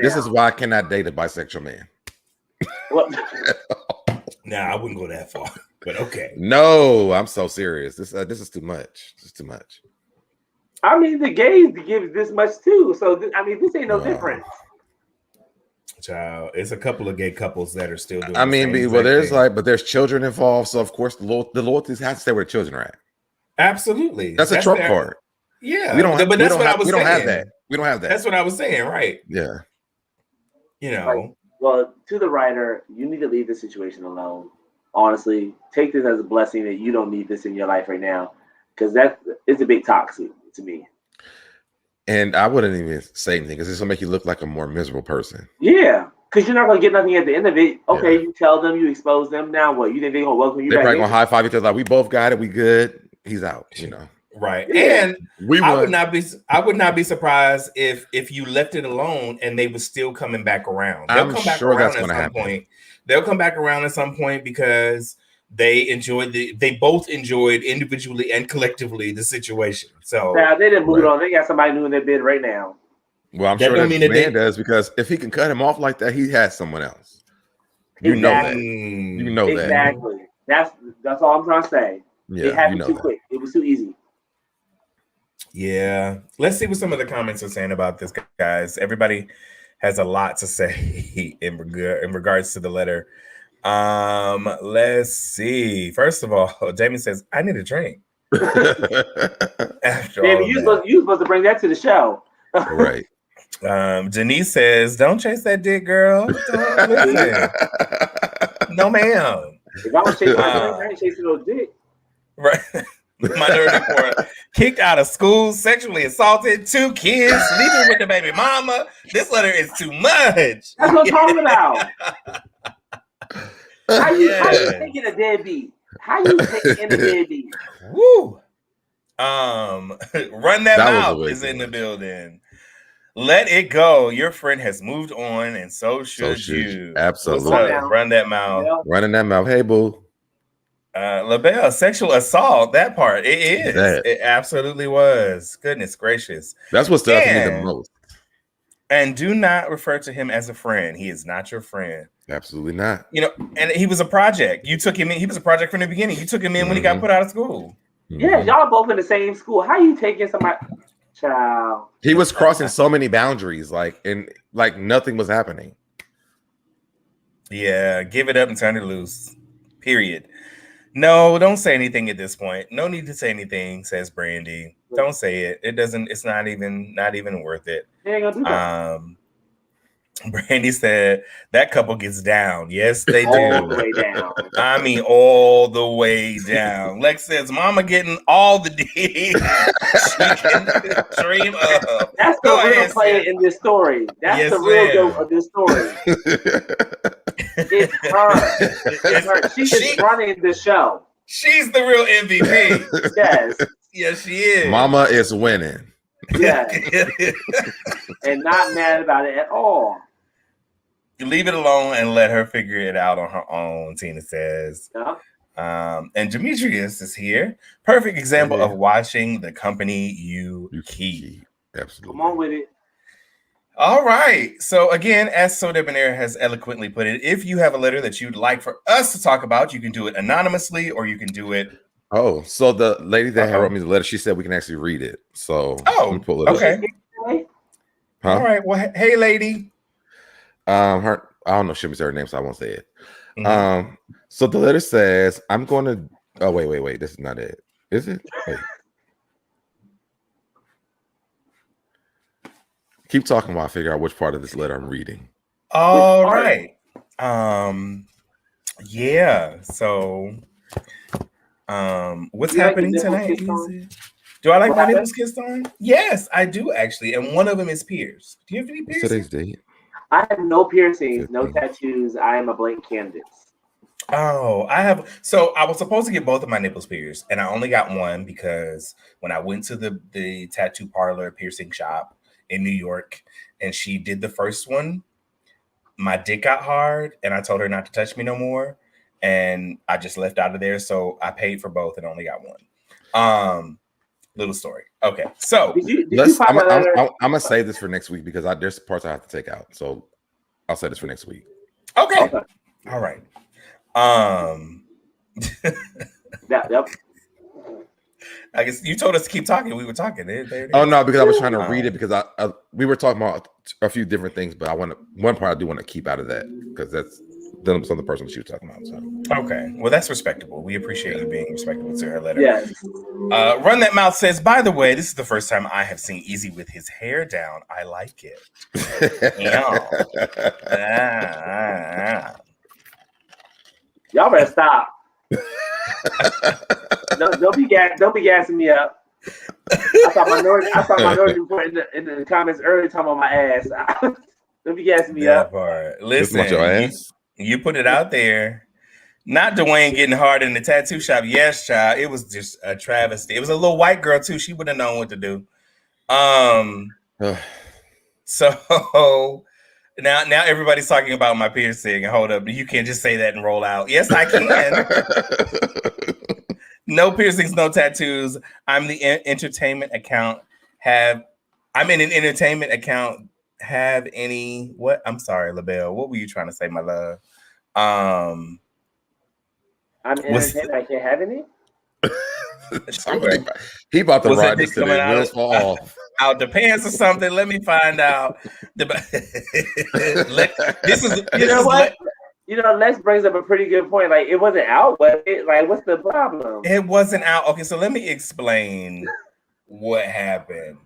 This is why I cannot date a bisexual man. Nah, I wouldn't go that far. But okay. No, I'm so serious. This is too much. This is too much. I mean, the gays give this much too. So this ain't no difference. Child, it's a couple of gay couples that are still doing. There's children involved. So of course the loyalty has to stay where children are at. Absolutely, that's a trump card. Yeah, we don't have that. We don't have that. That's what I was saying, right? Yeah. Well, to the writer, you need to leave this situation alone. Honestly, take this as a blessing that you don't need this in your life right now, because that is a big toxic to me. And I wouldn't even say anything because this will make you look like a more miserable person. Yeah, because you're not going to get nothing at the end of it. Okay, you tell them, you expose them. Now what? You think they're going to welcome you back? They're probably going to high five each other like, we both got it. We good. He's out, Right. Yeah. And I would not be surprised if you left it alone and they were still coming back around. They'll come back around at some point. They'll come back around at some point because they both enjoyed individually and collectively the situation. So now they didn't move on. They got somebody new in their bid right now. Well, I'm sure that man does, because if he can cut him off like that, he has someone else. You know that. Exactly. That's all I'm trying to say. Yeah, it happened too quick. It was too easy. Yeah. Let's see what some of the comments are saying about this, guys. Everybody has a lot to say in regards to the letter. Let's see. First of all, Jamie says, I need a drink. Jamie, you're supposed to bring that to the show. Right. Denise says, don't chase that dick, girl. Don't listen. No, ma'am. If I was chasing my dick, I ain't chasing no dick. Right. Minority Report. Kicked out of school, sexually assaulted, 2 kids, sleeping with the baby mama. This letter is too much. That's what I'm talking about. How you taking a deadbeat? How you taking a deadbeat? Woo. Run that mouth is in the building. Let it go. Your friend has moved on, and so should you. Absolutely. Run that mouth. Yeah. Running that mouth. Hey, boo. LaBelle, sexual assault. That part. It is. It absolutely was. Goodness gracious. That's what stuck me the most. And do not refer to him as a friend. He is not your friend. Absolutely not. And he was a project. You took him in. He was a project from the beginning. You took him in when he got put out of school. Yeah, y'all both in the same school. How you taking somebody? Child. He was crossing so many boundaries, and nothing was happening. Yeah, give it up and turn it loose. Period. No, don't say anything at this point. No need to say anything, says Brandy. Don't say it. It doesn't. It's not even worth it. Brandy said that couple gets down. Yes, they do. All the way down. I mean, all the way down. Lex says, "Mama getting all the D she can dream of." That's the real player in this story. That's the real goat of this story. It's her. It's her. She is running the show. She's the real MVP. Yes. Yes, she is. Mama is winning. Yes. And not mad about it at all. You leave it alone and let her figure it out on her own, Tina says. Yeah. And Demetrius is here. Perfect example of watching the company you keep. Absolutely. Come on with it. All right. So again, as SoDebNair has eloquently put it, if you have a letter that you'd like for us to talk about, you can do it anonymously or you can do it. Oh, so the lady that wrote me the letter, she said we can actually read it. So let me pull it up. Okay. Huh? All right. Well, hey, lady. Her, I don't know if she was her name, so I won't say it. Mm-hmm. So the letter says, I'm going to. Oh, wait. This is not it. Is it? Wait. Keep talking while I figure out which part of this letter I'm reading. All right. Yeah. So, what's happening tonight? Do I like my nipples kissed on? Yes, I do actually, and one of them is pierced. Do you have any piercings? Today's date. I have no piercings, no tattoos. I am a blank canvas. Oh, I have. So I was supposed to get both of my nipples pierced, and I only got one because when I went to the tattoo parlor piercing shop in New York, and she did the first one, my dick got hard, and I told her not to touch me no more, and I just left out of there. So I paid for both and only got one. Little story. Okay, so I'm gonna save this for next week because there's parts I have to take out. So I'll say this for next week. Okay. All right. Yep. I guess you told us to keep talking. We were talking. Oh no, because I was trying to read it because we were talking about a few different things, but one part I do want to keep out of that because that's some of the person she was talking about. So okay, well that's respectable. We appreciate you being respectable to her letter. Yes. Run That Mouth says, by the way, this is the first time I have seen Easy with his hair down. I like it. Y'all better stop. Don't be gassing me up. I saw minority report in the comments earlier talking about my ass. Don't be gassing me up. Part. Listen, you put it out there. Not Dwayne getting hard in the tattoo shop. Yes, child. It was just a travesty. It was a little white girl too. She would have known what to do. So now everybody's talking about my piercing. Hold up, you can't just say that and roll out. Yes, I can. No piercings, no tattoos. I'm the entertainment account. I'm in an entertainment account. Have any? What? I'm sorry, LaBelle. What were you trying to say, my love? I'm entertainment. I can't have any. He about to ride this today. Wheels fall off. Out the pants or something. Let me find out. Lex brings up a pretty good point. Like, it wasn't out, but what's the problem? It wasn't out. Okay, so let me explain what happened.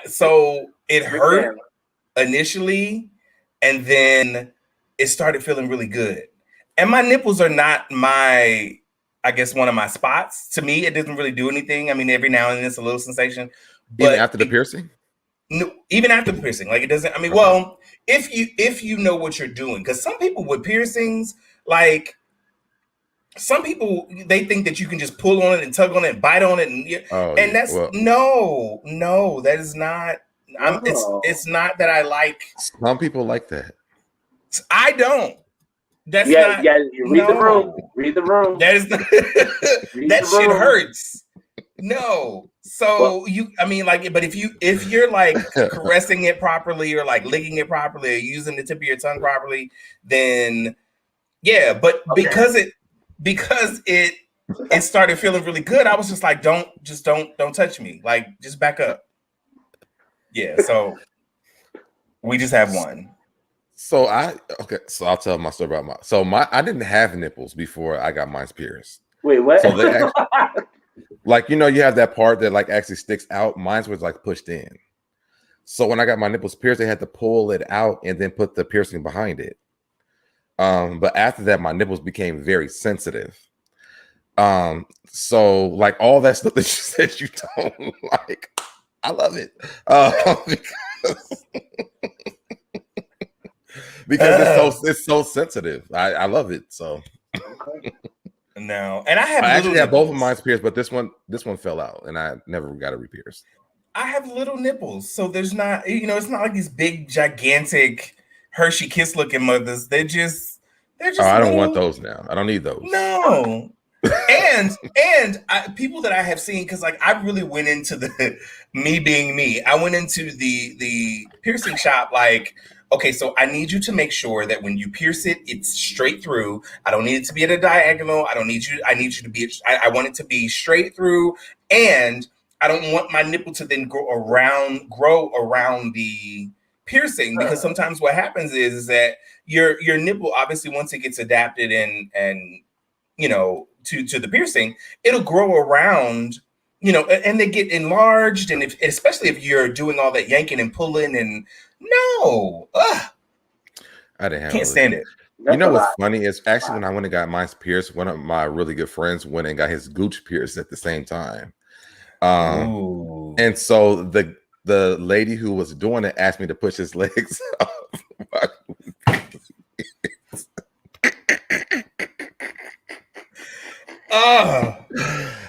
So it hurt initially, and then it started feeling really good. And my nipples are not one of my spots. To me, it doesn't really do anything. I mean, every now and then it's a little sensation. But even after the piercing? No, even after the piercing. Like, it doesn't, I mean, well, if you know what you're doing, because some people with piercings, like, some people, they think that you can just pull on it and tug on it and bite on it. And that's, no, that is not, it's not that I like. Some people like that. I don't. That's not. Yeah, read the room. Read the room. That is not, that shit hurts. No. So but if you're like caressing it properly or like licking it properly or using the tip of your tongue properly, then yeah. But because it started feeling really good, I was just like, don't touch me. Like, just back up. Yeah. So we just have one. So I'll tell my story about I didn't have nipples before I got mine pierced. Wait, what? So they actually, you have that part that like actually sticks out. Mine was like pushed in. So when I got my nipples pierced, they had to pull it out and then put the piercing behind it. But after that, my nipples became very sensitive. So like all that stuff that you said you don't like, because it's so sensitive. I love it. So Okay. No, and I have I actually have both of nipples. mine pierced, but this one fell out, and I never got it re-pierced. I have little nipples, so there's not, it's not like these big, gigantic Hershey Kiss looking mothers. They're just I don't little, want those now. I don't need those. No. and people that I have seen, because like I really went into the me being me. I went into the piercing shop like, okay, so I need you to make sure that when you pierce it, it's straight through. I don't need it to be at a diagonal. I need you to be. I want it to be straight through, and I don't want my nipple to then grow around the piercing, because sometimes what happens is that your nipple, obviously once it gets adapted and to the piercing, it'll grow around, and they get enlarged, and especially if you're doing all that yanking and pulling, and I can't stand it. You know what's funny is actually when I went and got mine pierced, one of my really good friends went and got his gooch pierced at the same time. And so the lady who was doing it asked me to push his legs up.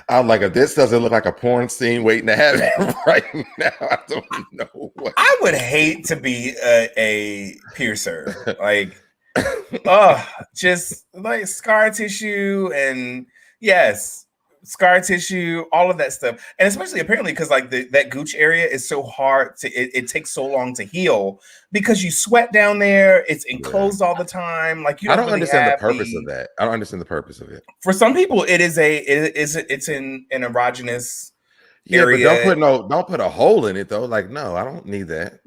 I'm like, if this doesn't look like a porn scene waiting to happen right now, I don't know what. I would hate to be a piercer, like, just like scar tissue, and yes, scar tissue, all of that stuff, and especially apparently because like that gooch area is so hard to, it takes so long to heal because you sweat down there. It's enclosed all the time. Like I don't really understand the purpose of that. I don't understand the purpose of it. For some people, it's an erogenous area. But don't put a hole in it though. Like, no, I don't need that.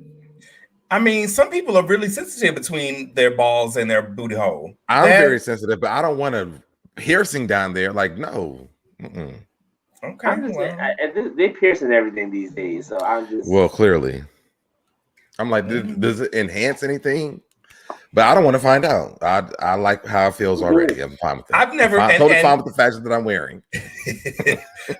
I mean, some people are really sensitive between their balls and their booty hole. I'm very sensitive, but I don't want a piercing down there. Like, no. Mm-mm. Okay. I'm just saying, they piercing everything these days, so I'm just. Well, clearly, I'm like, does it enhance anything? But I don't want to find out. I like how it feels already. I'm fine with that. I've never totally fine with the fashion that I'm wearing.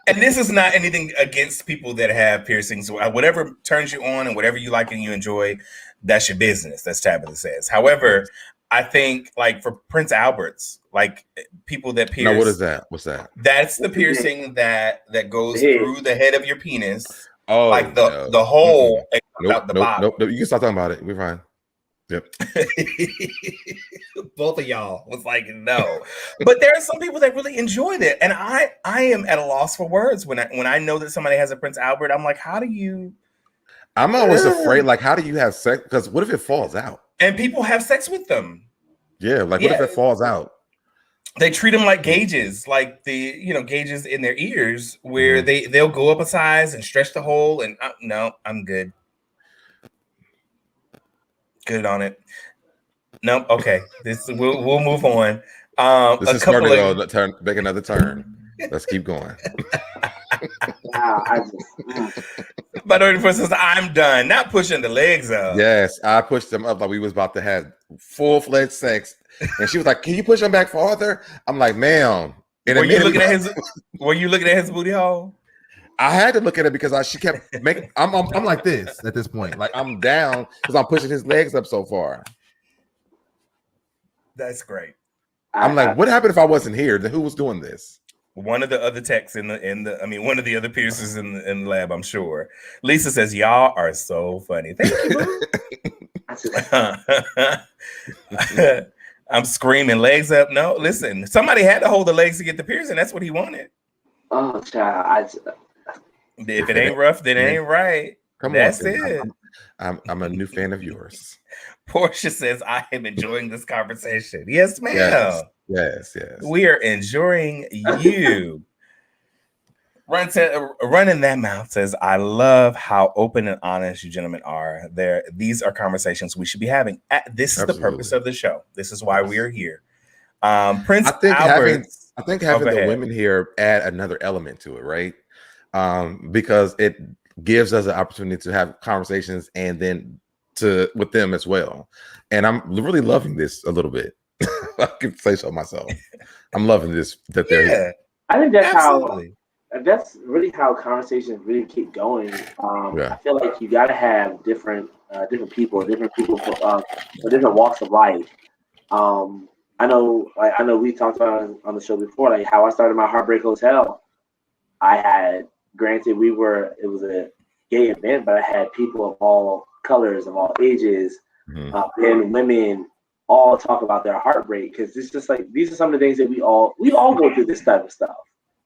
And this is not anything against people that have piercings. Whatever turns you on and whatever you like and you enjoy, that's your business. That's Tabitha says. However, I think like for Prince Albert's, like people that pierce. No, what is that? What's that? That's the piercing that goes through the head of your penis. Oh, like the hole out the bottom. Nope. You can stop talking about it. We're fine. Yep. Both of y'all was like, no. But there are some people that really enjoyed it. And I am at a loss for words when I know that somebody has a Prince Albert. I'm like, how do you? I'm always afraid, like, how do you have sex? Because what if it falls out? And people have sex with them. Yeah, like what if it falls out? They treat them like gauges, like the gauges in their ears, where they'll go up a size and stretch the hole. And no, I'm good. Good on it. Nope. Okay. We'll move on. This is starting to make another turn. Let's keep going. But says, I'm done. Not pushing the legs up. Yes, I pushed them up like we was about to have full-fledged sex. And she was like, can you push him back farther? I'm like, ma'am. Were you looking at his booty hole? I had to look at it because she kept making. I'm like this at this point, like I'm down because I'm pushing his legs up so far. That's great. I'm like, what happened if I wasn't here? Then who was doing this? One of the other techs one of the other piercers in the lab, I'm sure. Lisa says, y'all are so funny. Thank you. I'm screaming, legs up. No, listen, somebody had to hold the legs to get the piercing. That's what he wanted. Oh, child. If it ain't rough, then it ain't right. That's it. I'm a new fan of yours. Portia says, I am enjoying this conversation. Yes, ma'am. Yes. We are enjoying you. Running that mouth says, I love how open and honest you gentlemen are. These are conversations we should be having. This is the purpose of the show. This is why we are here. Prince Albert. I think having the women here add another element to it, right? Because it gives us an opportunity to have conversations and then with them as well. And I'm really loving this a little bit. I can say so myself. I'm loving this that they're here. I think that's that's really how conversations really keep going. I feel like you got to have different different people for different walks of life. I know we talked about on the show before, like how I started my Heartbreak Hotel. I had, granted, it was a gay event, but I had people of all colors, of all ages, men and women, all talk about their heartbreak, because it's just like these are some of the things that we all go through this type of stuff.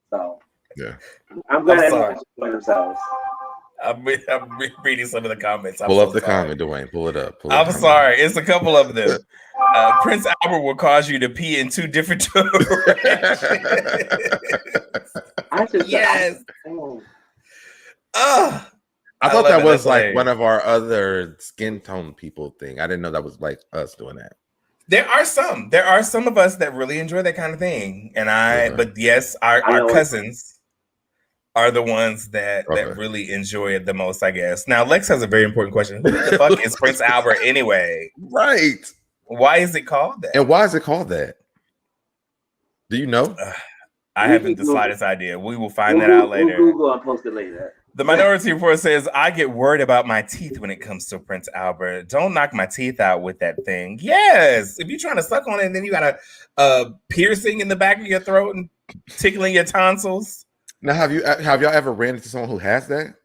So yeah, I'm glad everyone's enjoying themselves. I'm reading some of the comments. Pull up the comment, Dwayne. Pull it up. I'm sorry. It's a couple of them. Prince Albert will cause you to pee in two different directions. Yes. I thought that was like one of our other skin tone people thing. I didn't know that was like us doing that. There are some of us that really enjoy that kind of thing. But yes, our cousins are the ones that really enjoy it the most, I guess. Now, Lex has a very important question. Who the fuck is Prince Albert anyway? Right. Why is it called that? And why is it called that? Do you know? I haven't the slightest idea. We will find that out later. We'll Google and post it later. The Minority Report says, I get worried about my teeth when it comes to Prince Albert. Don't knock my teeth out with that thing. Yes. If you're trying to suck on it and then you got a piercing in the back of your throat and tickling your tonsils. Now, have y'all ever ran into someone who has that?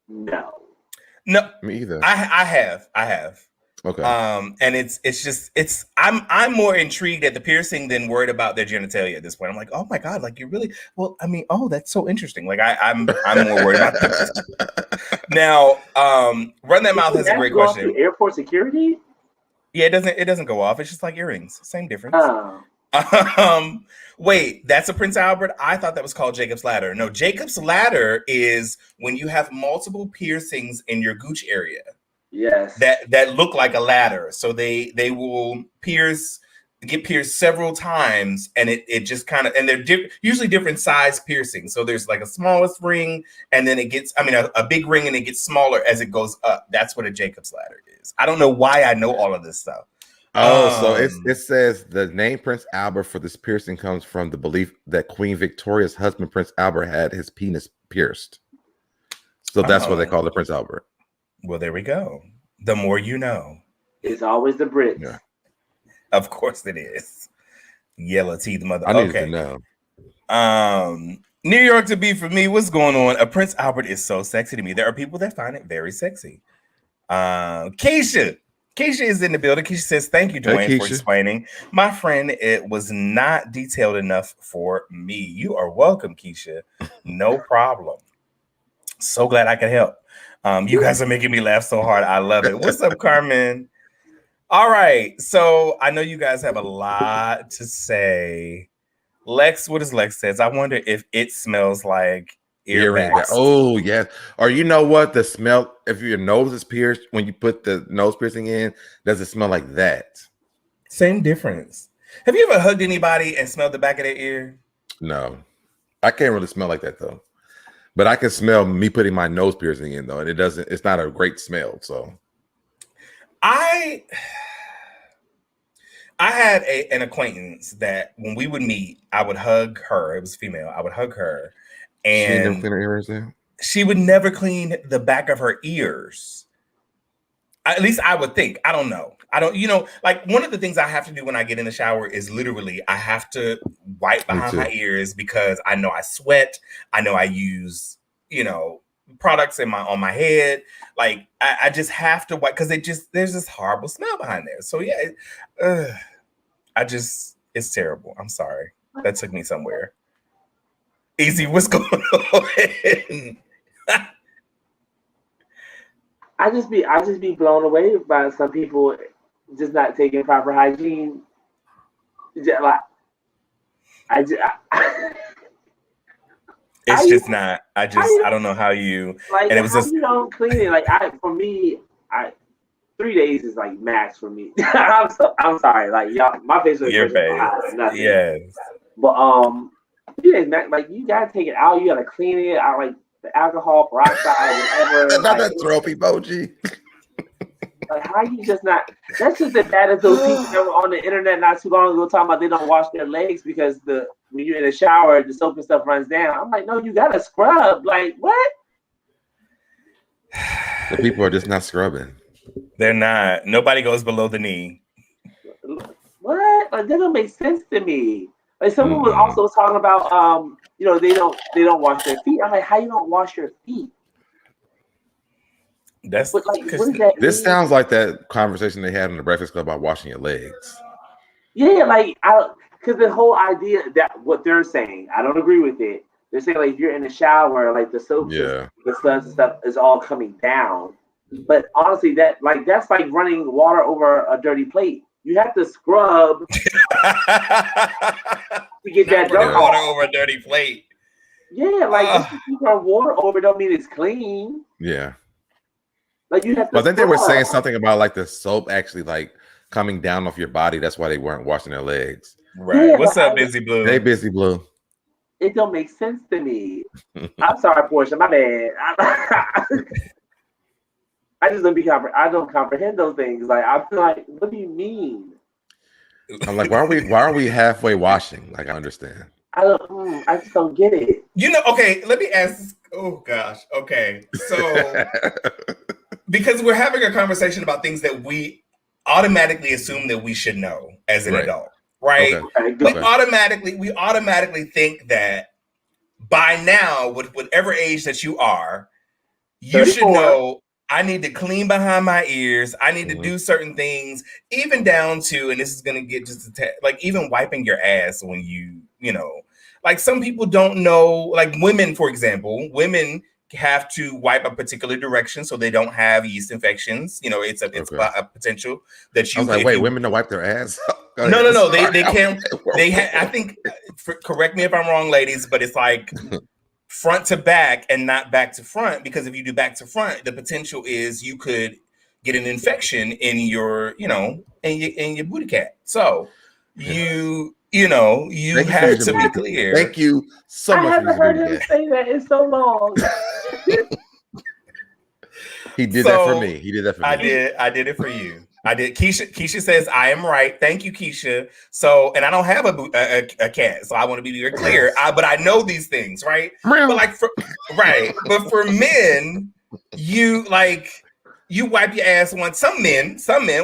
No. Me either. I have. Okay. And I'm more intrigued at the piercing than worried about their genitalia at this point. I'm like, oh my God, like you really, well, I mean, oh, that's so interesting. Like I'm more worried about that. Now, Run That Mouth has a great question. Airport security? Yeah, it doesn't go off. It's just like earrings. Same difference. Oh. Wait, that's a Prince Albert? I thought that was called Jacob's Ladder. No, Jacob's Ladder is when you have multiple piercings in your gooch area. Yes. That look like a ladder. So they will get pierced several times, and it just kind of, and they're usually different size piercings. So there's like a smallest ring, and then it gets, a big ring, and it gets smaller as it goes up. That's what a Jacob's Ladder is. I don't know why I know all of this stuff. So it says the name Prince Albert for this piercing comes from the belief that Queen Victoria's husband, Prince Albert, had his penis pierced. So that's what they call it, Prince Albert. Well, there we go. The more you know. It's always the Brits. Yeah. Of course it is. Yellow teeth mother. I need to know. New York to be for me. What's going on? A Prince Albert is so sexy to me. There are people that find it very sexy. Keisha is in the building. Keisha says, thank you, Dwayne, for explaining. My friend, it was not detailed enough for me. You are welcome, Keisha. No problem. So glad I could help. You guys are making me laugh so hard. I love it. What's up, Carmen? All right. So I know you guys have a lot to say. Lex, what does Lex says? I wonder if it smells like earwax. Oh, yes. Or you know what? The smell, if your nose is pierced, when you put the nose piercing in, does it smell like that? Same difference. Have you ever hugged anybody and smelled the back of their ear? No. I can't really smell like that, though. But I can smell me putting my nose piercing in, though, and it's not a great smell. So I had an acquaintance that when we would meet, I would hug her. It was female. I would hug her, and she would never clean the back of her ears. At least I would think. I don't know. Like one of the things I have to do when I get in the shower is literally I have to wipe behind my ears because I know I sweat. I know I use, products on my head. Like I just have to wipe because there's this horrible smell behind there. So yeah, it's terrible. I'm sorry. That took me somewhere. Easy, what's going on? I just be blown away by some people just not taking proper hygiene. I don't know how you. Like, and it was just you don't clean it. Like for me, 3 days is like max for me. I'm sorry. Like y'all, my face was your face. Yes. But 3 days max. Like you gotta take it out. You gotta clean it out. Like the alcohol peroxide, whatever. Not that throw emoji. Like, how you just not? That's just as bad as those people that were on the internet not too long ago talking about they don't wash their legs because when you're in the shower, the soap and stuff runs down. I'm like, no, you gotta scrub. Like, what? The people are just not scrubbing. They're not. Nobody goes below the knee. What? Like, that don't make sense to me. Like, someone was also talking about, they don't wash their feet. I'm like, how you don't wash your feet? That's what does that this mean? sounds like that conversation they had in the Breakfast Club about washing your legs. Yeah, like because the whole idea that what they're saying, I don't agree with it. They're saying like if you're in the shower, like the soap, the suds and stuff is all coming down. But honestly, that's like running water over a dirty plate. You have to scrub to get that dirt water over a dirty plate. Yeah, like just to keep our water over don't mean it's clean. Yeah. Like you have to. But I think they were saying something about like the soap actually like coming down off your body. That's why they weren't washing their legs. Right. Yeah, what's up, Busy Blue? Hey, Busy Blue. It don't make sense to me. I'm sorry, Portia. My bad. I just I don't comprehend those things. Like I feel like, what do you mean? I'm like, why are we halfway washing? Like I understand. I just don't get it. Okay, let me ask. Oh gosh. Okay. So because we're having a conversation about things that we automatically assume that we should know as an adult, right? Okay, we automatically think that by now, with whatever age that you are, you 34. should know I need to clean behind my ears. I need to do certain things, even down to, and this is going to get just like even wiping your ass when like some people don't know, like women, for example, women have to wipe a particular direction so they don't have yeast infections. It's a potential that you. I was like, wait, women don't wipe their ass? No. They can't. I think. Correct me if I'm wrong, ladies, but it's like front to back and not back to front, because if you do back to front, the potential is you could get an infection in your, in your booty cat. So you have to be clear. Thank you so much. I haven't heard him say that in so long. He did that for me. He did that for me. I did it for you. I did. Keisha says I am right. Thank you, Keisha. So, and I don't have a cat, so I want to be very clear. But I know these things, right? But but for men, you wipe your ass once. Some men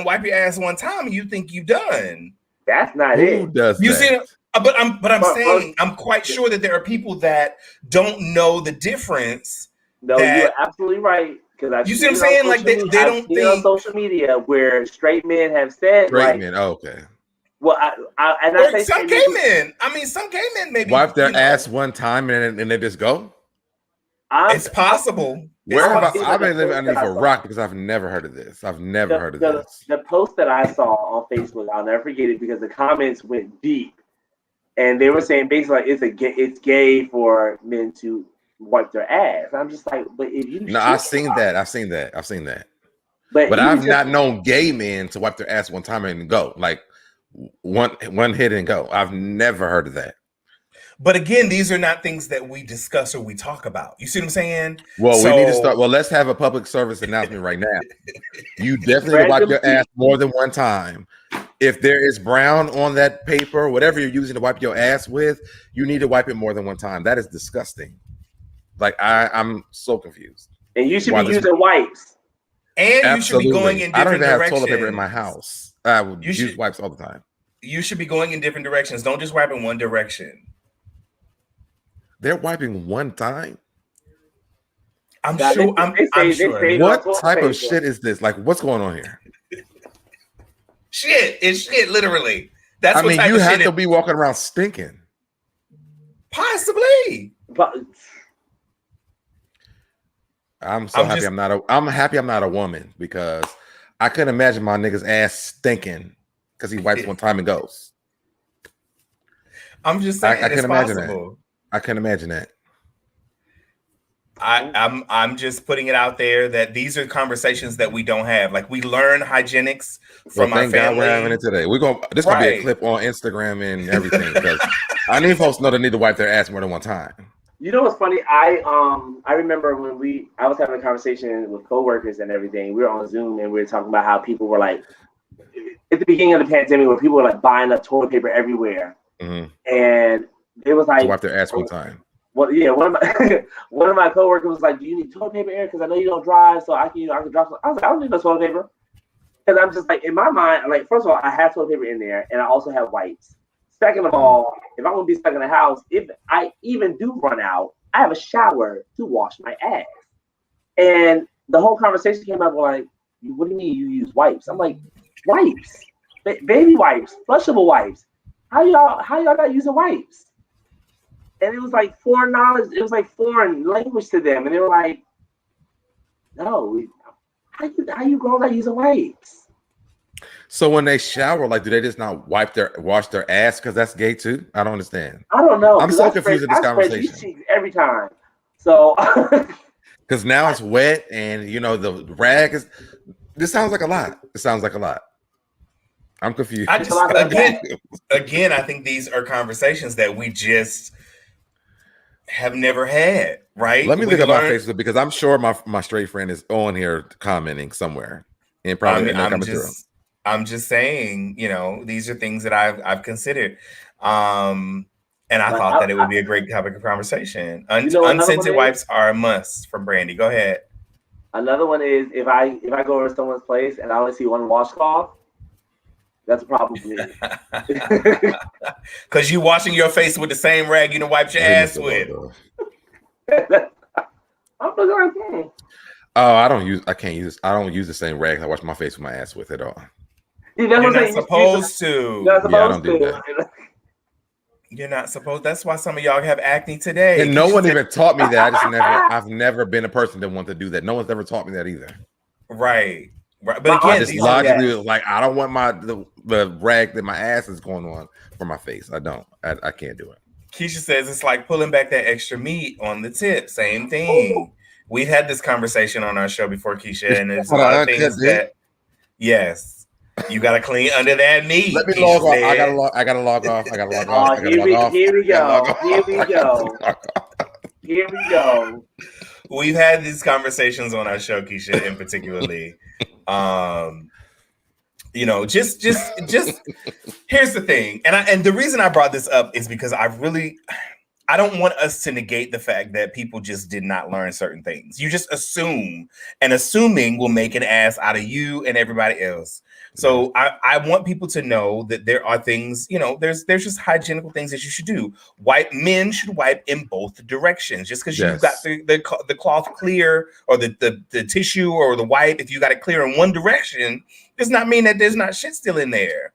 wipe your ass one time, and you think you've done. That's not Who does you that? see? But I'm saying I'm quite sure that there are people that don't know the difference. No, you're absolutely right. Because you see what I'm saying? Like they don't think on social media where straight men have said men. Oh, okay. Well, I say some gay men. I mean, some gay men maybe wipe their ass one time and they just go. It's possible. I've been living underneath a rock because I've never heard of this. I've never heard of this. The post that I saw on Facebook, I'll never forget it because the comments went deep, and they were saying basically like it's gay for men to wipe their ass. I'm just like, but if you I've seen that. But I've not known gay men to wipe their ass one time and go, like one hit and go. I've never heard of that. But again, these are not things that we discuss or we talk about. You see what I'm saying? Well, we need to start. Well, let's have a public service announcement right now. You definitely wipe your ass more than one time. If there is brown on that paper, whatever you're using to wipe your ass with, you need to wipe it more than one time. That is disgusting. Like I'm so confused. And you should be using wipes. And you should be going in different directions. I don't even have toilet paper in my house. I would use wipes all the time. You should be going in different directions. Don't just wipe in one direction. They're wiping one time. I'm sure. What type of shit is this? Like, what's going on here? Shit. It's shit, literally. That's what you have to be walking around stinking. Possibly. But I'm happy I'm not a woman because I couldn't imagine my nigga's ass stinking because he wipes one time and goes. I'm just saying I can imagine that. I can imagine that. I'm just putting it out there that these are conversations that we don't have. Like we learn hygienics from our family. Thank God we're having it today. This gonna be a clip on Instagram and everything because I need folks to know they need to wipe their ass more than one time. You know what's funny? I remember when I was having a conversation with coworkers and everything. We were on Zoom and we were talking about how people were like at the beginning of the pandemic, where people were like buying up toilet paper everywhere, and it was like to wipe their ass one time. Well, yeah, one of my coworkers was like, "Do you need toilet paper, Eric? Because I know you don't drive, so I can drop some." I was like, "I don't need no toilet paper," because I'm just like in my mind, like first of all, I have toilet paper in there, and I also have wipes. Second of all, if I'm gonna be stuck in the house, if I even do run out, I have a shower to wash my ass. And the whole conversation came up like, "What do you mean you use wipes?" I'm like, "Wipes, baby wipes, flushable wipes. How y'all not using wipes?" And it was like foreign knowledge. It was like foreign language to them, and they were like, "No, how you grown not using wipes?" So when they shower, like, do they just not wash their ass? Because that's gay too. I don't understand. I don't know. I'm so confused in this conversation. I cheeks every time. So because now it's wet, and you know the rag is. This sounds like a lot. It sounds like a lot. I'm confused. Again, I think these are conversations that we just have never had, right? Let me look at my Facebook because I'm sure my straight friend is on here commenting somewhere. And probably I'm just saying, you know, these are things that I've considered. And I thought that it would be a great topic of conversation. Unscented wipes are a must from Brandy. Go ahead. Another one is if I go over to someone's place and I only see one washcloth, that's a problem for me. Because you washing your face with the same rag you wiped your ass with. I'm looking like, oh, I don't use the same rag I wash my face with my ass with at all. Yeah, You're not supposed to. Yeah, I don't do that. You're not supposed. That's why some of y'all have acne today. And no one even taught me that. I've never been a person that wants to do that. No one's ever taught me that either. Right. But again, I just logically was like, I don't want the rag that my ass is going on for my face. I don't. I can't do it. Keisha says it's like pulling back that extra meat on the tip. Same thing. We've had this conversation on our show before, Keisha, and there's a lot of things that yes. You gotta clean under that meat. Let me log off. I gotta log off. Here we go. We've had these conversations on our show, Keisha, in particularly. You know, just here's the thing, and the reason I brought this up is because I don't want us to negate the fact that people just did not learn certain things. You just assume, and assuming will make an ass out of you and everybody else. So I want people to know that there are things, you know, there's just hygienical things that you should do. Men should wipe in both directions. Just because you've got the cloth clear or the tissue or the wipe, if you got it clear in one direction, does not mean that there's not shit still in there.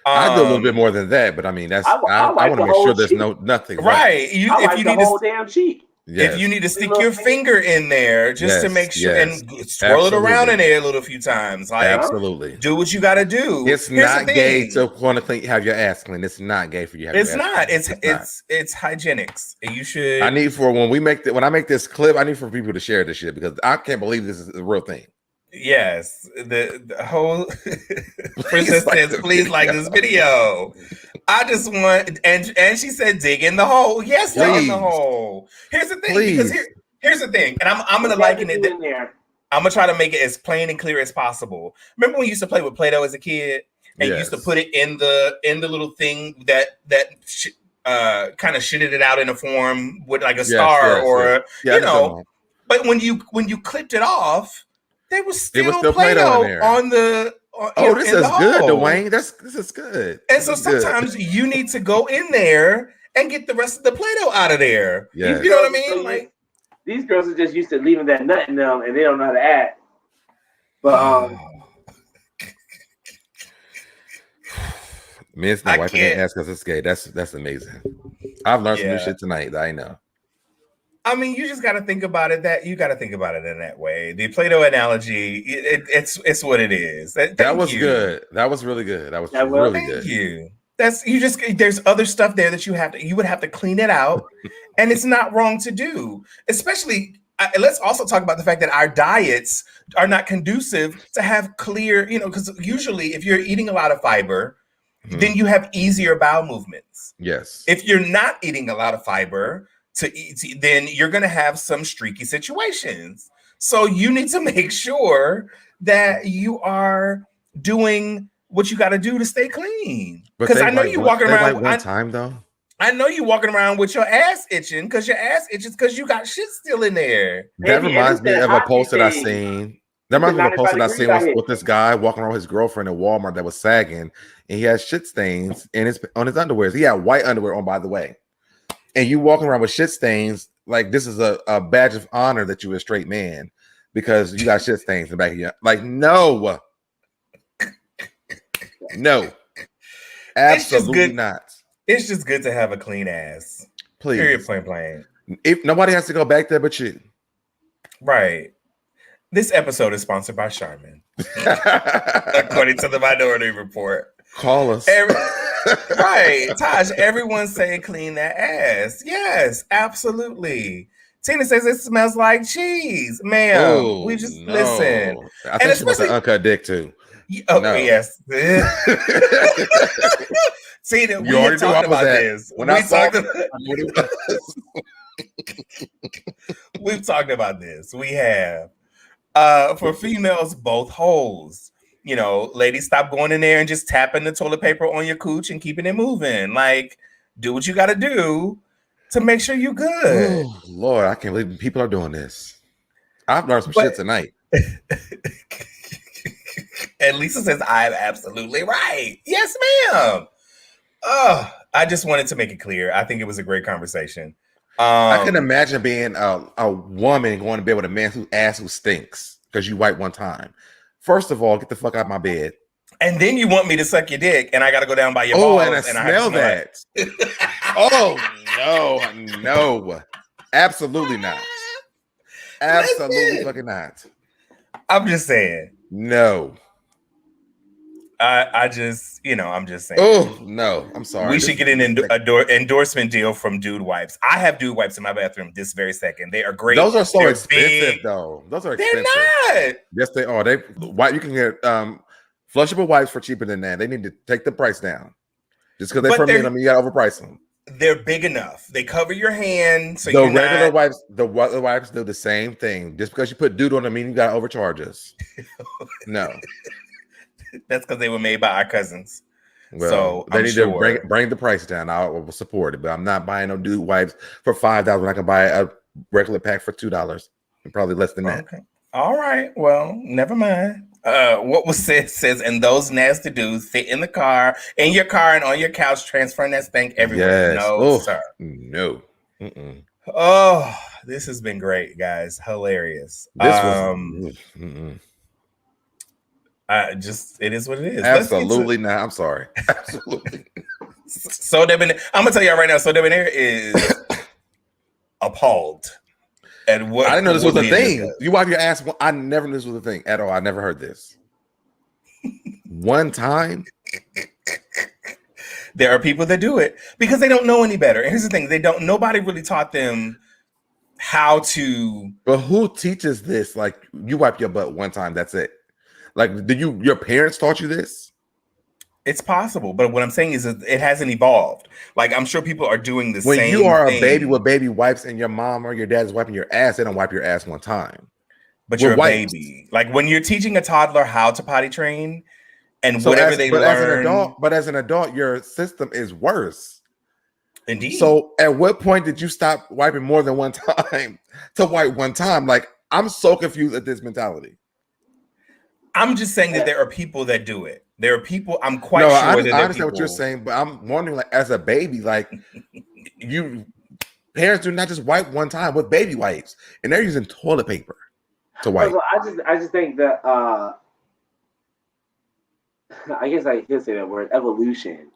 I do a little bit more than that, but I mean I want to make sure there's nothing. Right. If you need the whole damn cheek. Yes. If you need to stick your finger in there just to make sure and swirl it around in there a few times. Like, absolutely. Do what you got to do. It's not gay to want to have your ass clean. It's not gay for you to have your ass clean. It's hygienics. You should. When I make this clip, I need for people to share this shit because I can't believe this is a real thing. Yes, the whole princess says, "Please like this video." I just want, and she said, "Dig in the hole." Yes, dig in the hole. Here's the thing, because here's the thing, and I'm gonna liken it. I'm gonna try to make it as plain and clear as possible. Remember when you used to play with Play-Doh as a kid, and you used to put it in the little thing that kind of shitted it out in a form with like a star you know. But when you clipped it off. There was still Play-Doh in there. On the. This is good, Dwayne. This is good. And so sometimes you need to go in there and get the rest of the Play-Doh out of there. Yes. You know what I mean? Like these girls are just used to leaving that nut in them, and they don't know how to act. But men's not wiping their ass because it's gay. That's amazing. I've learned some new shit tonight that I know. I mean, you just got to think about it. You got to think about it in that way. The Play-Doh analogy, it's what it is. That was good. That was really good. That was really good. Thank you. There's other stuff there that you would have to clean it out, and it's not wrong to do. Especially, let's also talk about the fact that our diets are not conducive to have clear. You know, because usually if you're eating a lot of fiber, then you have easier bowel movements. Yes. If you're not eating a lot of fiber, then you're going to have some streaky situations. So you need to make sure that you are doing what you got to do to stay clean. Because I know you walking around one time though. I know you walking around with your ass itching because your ass itches because you got shit still in there. That reminds me of a post that I seen. That reminds me of a post that I seen with this guy walking around with his girlfriend at Walmart that was sagging, and he had shit stains on his underwear. He had white underwear on, by the way. And you walking around with shit stains, like this is a badge of honor that you're a straight man because you got shit stains in the back of your like no, absolutely not. It's just good to have a clean ass. Please. Period, plain. If nobody has to go back there but you. Right. This episode is sponsored by Charmin. According to the Minority Report. Call us. Right. Taj, everyone's saying clean that ass. Yes, absolutely. Tina says it smells like cheese. Ma'am, we just listen. I think she wants an uncut dick too. Oh, no. Yes. Tina, we already talked about this. We've talked about this. We have. For females, both holes. You know, ladies, stop going in there and just tapping the toilet paper on your cooch and keeping it moving. Like, do what you got to do to make sure you're good. Oh, Lord, I can't believe people are doing this. I've learned some shit tonight. And Lisa says, I'm absolutely right. Yes, ma'am. I just wanted to make it clear. I think it was a great conversation. I can imagine being a woman going to bed with a man whose ass who stinks because you wipe one time. First of all, get the fuck out of my bed. And then you want me to suck your dick, and I got to go down by your balls. And I smell that. No. Absolutely not. Absolutely fucking not. I'm just saying. No. I'm just saying. Oh, no. I'm sorry. We should get an endorsement deal from Dude Wipes. I have Dude Wipes in my bathroom this very second. They are great. Those are so expensive, though. Those are expensive. They're not. Yes, they are. You can get flushable wipes for cheaper than that. They need to take the price down. Just because they're from them, you got to overprice them. They're big enough. They cover your hand. So the regular wipes, the wipes do the same thing. Just because you put dude on them, mean you got to overcharge us. No. That's because they were made by our cousins. Well, so they need to bring the price down. I will support it, but I'm not buying no dude wipes for $5 when I can buy a regular pack for $2 and probably less than that. Okay. All right. Well, never mind. What was said says, and those nasty dudes sit in your car and on your couch, transferring that stank everywhere. Yes. No, sir. No. Mm-mm. Oh, this has been great, guys. Hilarious. This was. It is what it is. Absolutely not. I'm sorry. Absolutely. SoDebNair. I'm gonna tell y'all right now. SoDebNair is appalled at what. I didn't know this was a thing. You wipe your ass. I never knew this was a thing at all. I never heard this. One time. There are people that do it because they don't know any better. And here's the thing: nobody really taught them how to. But who teaches this? Like, you wipe your butt one time. That's it. Like, your parents taught you this? It's possible, but what I'm saying is it hasn't evolved. Like, I'm sure people are doing the same. When you are a baby with baby wipes and your mom or your dad is wiping your ass, they don't wipe your ass one time. But you're a baby. Like, when you're teaching a toddler how to potty train and whatever they learn. But as an adult, your system is worse. Indeed. So at what point did you stop wiping more than one time to wipe one time? Like, I'm so confused at this mentality. I'm just saying that there are people that do it. There are people. I'm quite sure that there I understand what you're saying, but I'm wondering, like, as a baby, like, parents do not just wipe one time with baby wipes, and they're using toilet paper to wipe. I just think that I guess I could say that word, evolution.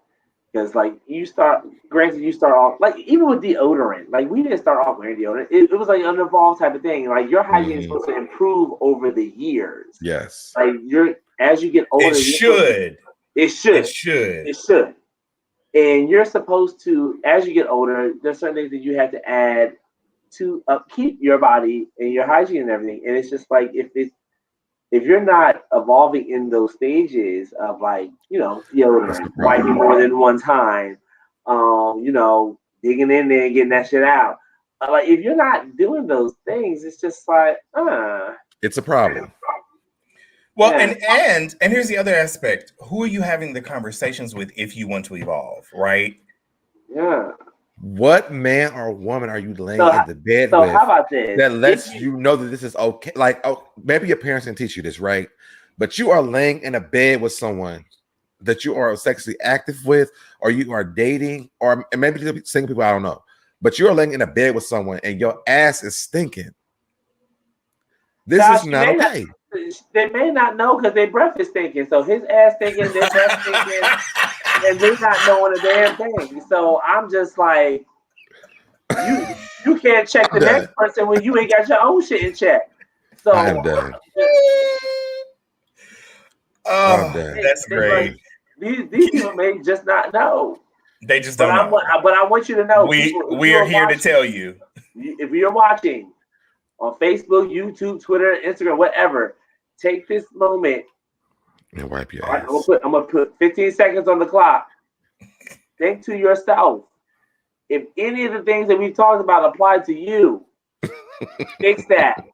Because, like, you start off, like, even with deodorant, like, we didn't start off wearing deodorant. It was like an evolved type of thing. Like, your hygiene is supposed to improve over the years. Yes. Like, as you get older, it should. And you're supposed to, as you get older, there's certain things that you have to add to upkeep your body and your hygiene and everything. And it's just like, if you're not evolving in those stages of, like, deodorant, wiping more than one time, digging in there and getting that shit out, like if you're not doing those things, it's just like, it's a problem. Well, and here's the other aspect. Who are you having the conversations with if you want to evolve, right? Yeah. What man or woman are you laying in the bed with how about this? that lets you know that this is okay? Like, oh, maybe your parents can teach you this, right? But you are laying in a bed with someone that you are sexually active with, or you are dating, or maybe single people, I don't know. But you are laying in a bed with someone and your ass is stinking. This is not okay. They may not know because their breath is stinking. So his ass stinking, their breath stinking, and they not knowing a damn thing. So I'm just like, you can't check the next person when you ain't got your own shit in check. So I am done. Oh, that's great. Like, these people may just not know. They just don't know. But I want you to know. We are here to tell you. If you're watching on Facebook, YouTube, Twitter, Instagram, whatever, take this moment and wipe your ass. Right, I'm gonna put 15 seconds on the clock. Think to yourself, if any of the things that we've talked about apply to you, fix that.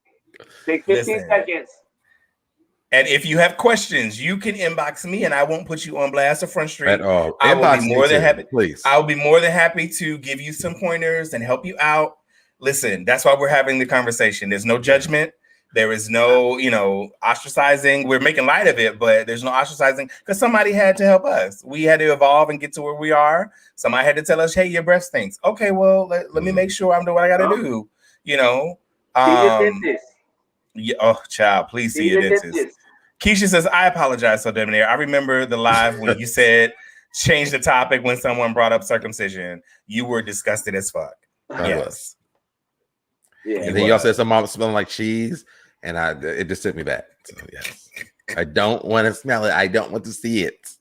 Take 15 seconds. And if you have questions, you can inbox me, and I won't put you on blast or front street at all. I will be more than happy. Please, I'll be more than happy to give you some pointers and help you out. Listen, that's why we're having the conversation. There's no judgment. There is no, ostracizing. We're making light of it, but there's no ostracizing because somebody had to help us. We had to evolve and get to where we are. Somebody had to tell us, hey, your breath stinks. Okay, well, let me make sure I'm doing what I got to do. See your dentist. Yeah, oh, child, please see your dentist. Keisha says, I apologize, SoDebNair. I remember the live when you said change the topic when someone brought up circumcision. You were disgusted as fuck. Yes. Yeah, and then y'all said something about smelling like cheese, and it just took me back. So yes, I don't want to smell it. I don't want to see it.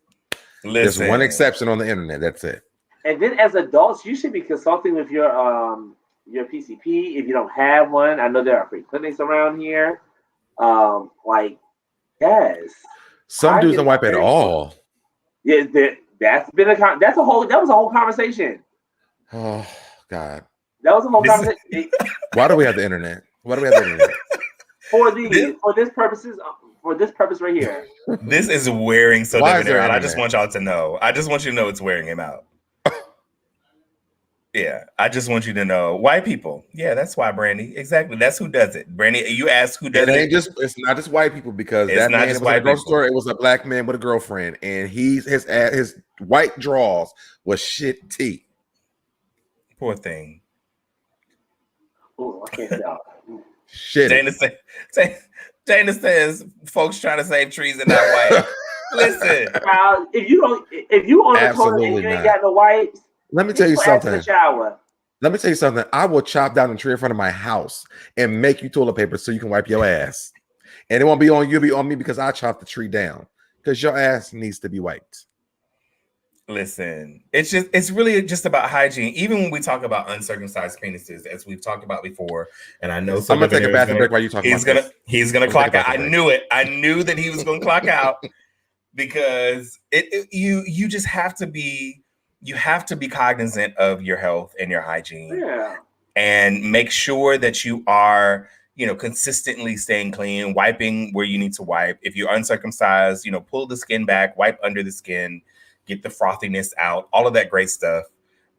Listen. There's one exception on the internet. That's it. And then, as adults, you should be consulting with your PCP if you don't have one. I know there are free clinics around here. Yes, some dudes don't wipe at all. Yeah, that was a whole conversation. Oh God. That was a whole conversation. Why do we have the internet? Why do we have the internet? For this purpose right here. This is wearing SoDebNair out. I just want y'all to know. I just want you to know it's wearing him out. Yeah, I just want you to know. White people. Yeah, that's why, Brandy. Exactly. That's who does it. Brandy, you asked who does it. It's not just white people because that man was in a grocery store. It was a black man with a girlfriend, and his white drawers was shit tea. Poor thing. Oh, I can't tell. Shit. Dana says folks trying to save trees and not white. Listen. If you on the toilet and you ain't got no wipes, let me tell you something. The shower. Let me tell you something. I will chop down a tree in front of my house and make you toilet paper so you can wipe your ass. And it won't be on you, it'll be on me because I chopped the tree down. Because your ass needs to be wiped. Listen, it's really just about hygiene. Even when we talk about uncircumcised penises, as we've talked about before, and I know I'm gonna take a bathroom break while you talk about he's gonna clock out. I knew it. I knew that he was gonna clock out because you just have to be cognizant of your health and your hygiene. Yeah. And make sure that you are, consistently staying clean, wiping where you need to wipe. If you're uncircumcised, pull the skin back, wipe under the skin. Get the frothiness out, all of that great stuff.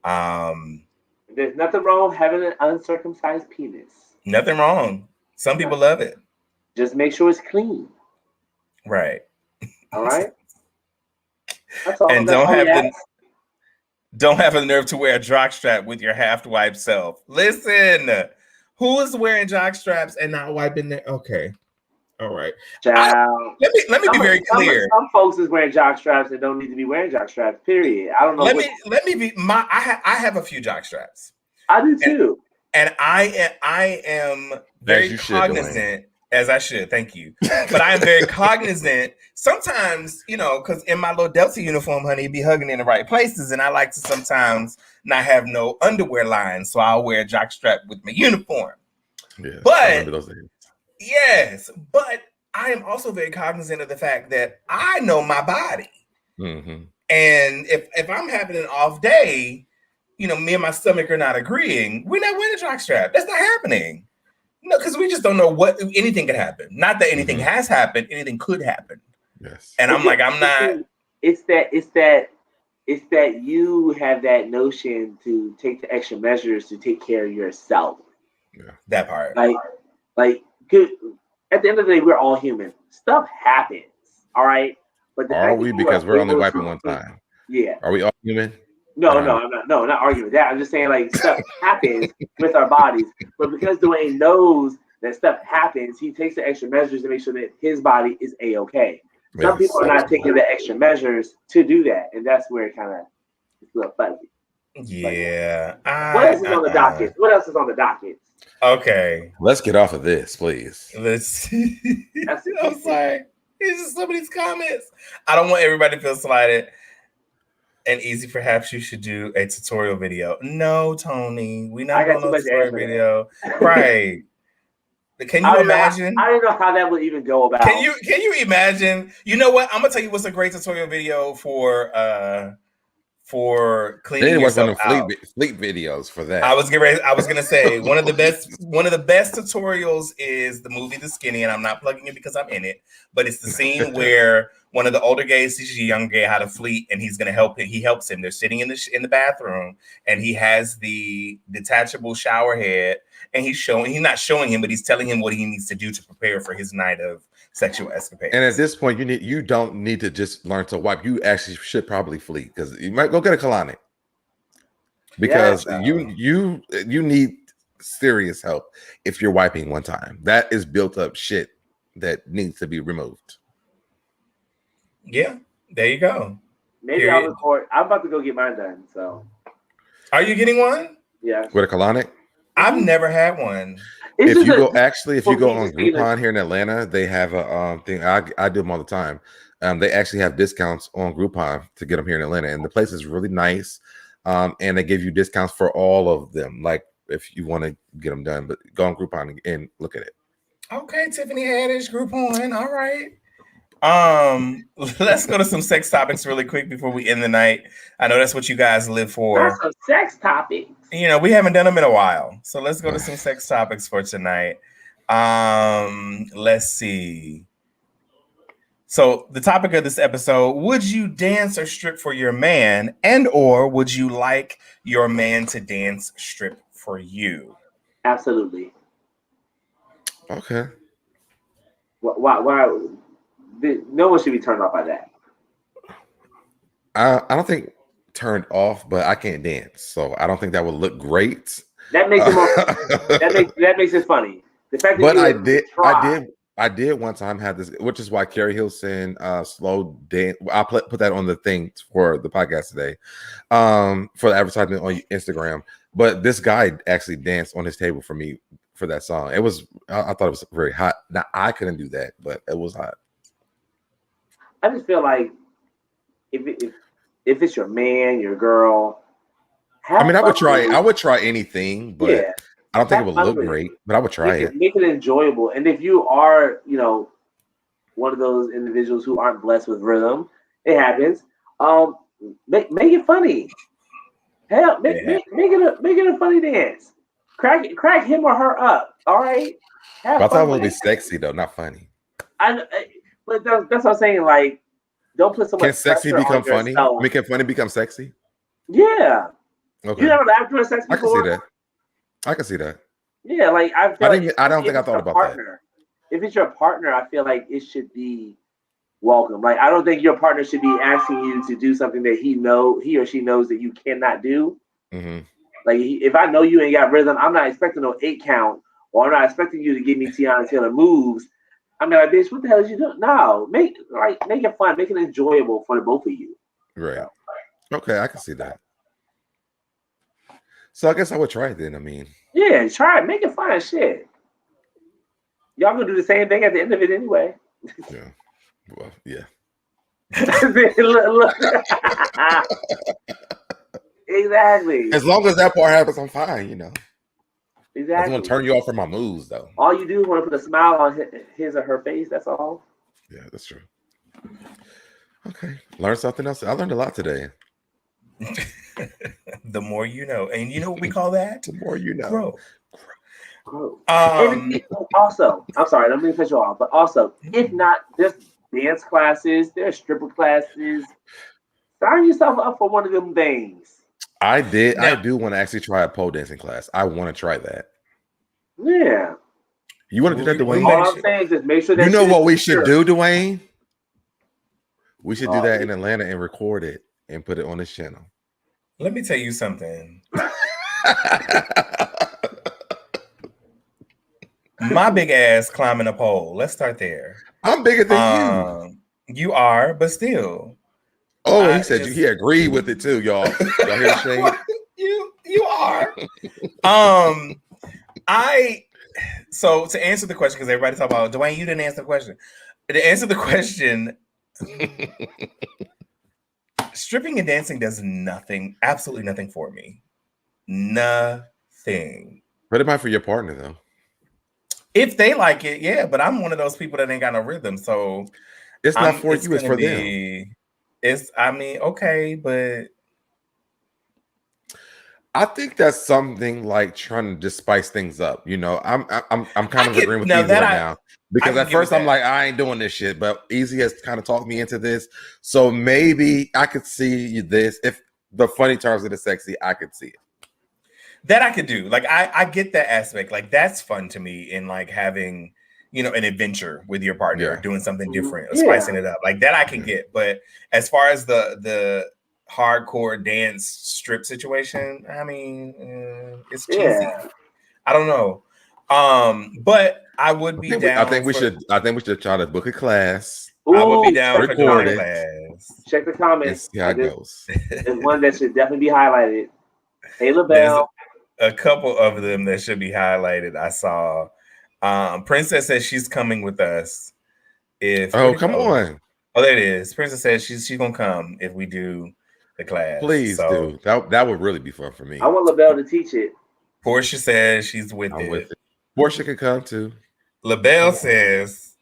There's nothing wrong with having an uncircumcised penis. Nothing wrong. Some people love it. Just make sure it's clean. Right. All right. That's all. And don't have the nerve to wear a jock strap with your half-wiped self. Listen, who is wearing jock straps and not wiping their? Okay. Let me be very clear. Some folks is wearing jock straps and don't need to be wearing jock straps. Period. I don't know. Let me be. I have a few jock straps. I do too. And I am very cognizant, as I should. Thank you. But I am very cognizant. Sometimes, because in my little Delta uniform, honey, be hugging in the right places, and I like to sometimes not have no underwear lines, so I'll wear a jock strap with my uniform. Yeah, but yes, but I am also very cognizant of the fact that I know my body. Mm-hmm. And if I'm having an off day, me and my stomach are not agreeing, we're not wearing a jock strap. That's not happening. No, because we just don't know what anything could happen. Not that anything has happened, anything could happen. Yes. And I'm like, I'm not. It's that you have that notion to take the extra measures to take care of yourself. Yeah. That part. Like good. At the end of the day, we're all human. Stuff happens. All right. But are we? Because we're only wiping one time. Yeah. Are we all human? No, I'm not arguing with that. I'm just saying like stuff happens with our bodies. But because Dwayne knows that stuff happens, he takes the extra measures to make sure that his body is A-okay. Some people are not taking the extra measures to do that, and that's where it kind of is a little fuzzy. Yeah. What else is on the docket? What else is on the docket? Okay. Let's get off of this, please. I'm sorry. It's just some of these comments. I don't want everybody to feel slighted. And easy, perhaps you should do a tutorial video. No, Tony, we're not doing a tutorial video. Right. Can you imagine? I don't know how that would even go about. Can you imagine? You know what? I'm gonna tell you what's a great tutorial video for cleaning yourself out. Fleet videos for that. I was gonna say one of the best tutorials is the movie The Skinny, and I'm not plugging it because I'm in it, but it's the scene where one of the older gays teaches a young gay how to fleet, and he's gonna help him. He helps him. They're sitting in the bathroom, and he has the detachable shower head, and he's not showing him, but he's telling him what he needs to do to prepare for his night of sexual escapade. And at this point, you don't need to just learn to wipe. You actually should probably fleet, because you might go get a colonic, because you need serious help if you're wiping one time. That is built up shit that needs to be removed. Yeah, there you go. Maybe I'll record. I'm about to go get mine done. So, are you getting one? Yeah, with a colonic. I've never had one. If you go on Groupon here in Atlanta, they have a thing. I do them all the time. They actually have discounts on Groupon to get them here in Atlanta, and the place is really nice. And they give you discounts for all of them, like if you want to get them done. But go on Groupon and look at it. Okay, Tiffany Haddish, Groupon. All right. Let's go to some sex topics really quick before we end the night. I know that's what you guys live for. That's some sex topics. We haven't done them in a while, so let's go to some sex topics for tonight. Let's see. So the topic of this episode: would you dance or strip for your man, and/or would you like your man to dance strip for you? Absolutely. Okay. Why? No one should be turned off by that. I don't think turned off, but I can't dance, so I don't think that would look great. That makes it that makes it funny. The fact that but I did one time have this, which is why Carrie Hilson slow dance. I'll put that on the thing for the podcast today, for the advertisement on Instagram. But this guy actually danced on his table for me for that song. I thought it was very hot. Now I couldn't do that, but it was hot. I just feel like if it's your man, your girl, I would try anything, but yeah, I don't think it would look great. But I would try it. Make it enjoyable. And if you are, one of those individuals who aren't blessed with rhythm, it happens. Make it funny. Hell, make it a funny dance. Crack him or her up. All right. But I thought it would be sexy though, not funny. But that's what I'm saying. Like, don't put so much. Can sexy become funny? Can funny become sexy? Yeah. Okay. You never laughed during sex before? I can see that. Yeah, like I don't think I thought about that. If it's your partner, I feel like it should be welcome. Like, I don't think your partner should be asking you to do something that he or she knows that you cannot do. Mm-hmm. Like, if I know you ain't got rhythm, I'm not expecting no 8 count, or I'm not expecting you to give me Tiana Taylor moves. I'm like, bitch, what the hell is you doing? No, make it fun, make it enjoyable for the both of you. Right. Okay, I can see that. So I guess I would try it then. Yeah, try it, make it fun, shit. Y'all gonna do the same thing at the end of it anyway. Yeah. Well, yeah. Look. Exactly. As long as that part happens, I'm fine. Exactly. I don't want to turn you off from my moves, though. All you do is want to put a smile on his or her face. That's all. Yeah, that's true. Okay. Learn something else. I learned a lot today. The more you know. And you know what we call that? The more you know. Grow. And also, I'm sorry, let me cut you off. But also, if not, there's dance classes, there's stripper classes. Sign yourself up for one of them things. I did. Now, I do want to actually try a pole dancing class. I want to try that. Yeah. You want to do that, Dwayne? All I'm saying is just make sure that you know what we secure. should do, Dwayne? We should do that in Atlanta and record it and put it on this channel. Let me tell you something. My big ass climbing a pole. Let's start there. I'm bigger than you. You are, but still. Oh, he said he agreed with it too, y'all. Y'all hear the shade? You are. So to answer the question, because everybody's talking about Dwayne, you didn't answer the question. To answer the question, stripping and dancing does nothing, absolutely nothing for me. Nothing. But it might for your partner though. If they like it, yeah. But I'm one of those people that ain't got no rhythm, so it's not for you. It's for them. Okay, but I think that's something like trying to just spice things up. You know, I'm kind of agreeing with Easy right now because at first I'm like, I ain't doing this shit, but Easy has kind of talked me into this. So maybe I could see this if the funny terms of the sexy, I could see it. That I could do. Like I get that aspect. Like that's fun to me in like having, you know, an adventure with your partner, doing something different, or spicing it up. Like that I can get. But as far as the hardcore dance strip situation, I mean, it's cheesy. I don't know. But I would be down. I think we should try to book a class. I would be down for record it. Class. Check the comments. See how it goes. There's one that should definitely be highlighted. Hey, LaBelle. A couple of them that should be highlighted. I saw. Princess says she's coming with us. Come on. Oh, there it is. Princess says she's gonna come if we do the class. Please do. That would really be fun for me. I want LaBelle to teach it. Portia says she's with it. Portia can come too. LaBelle says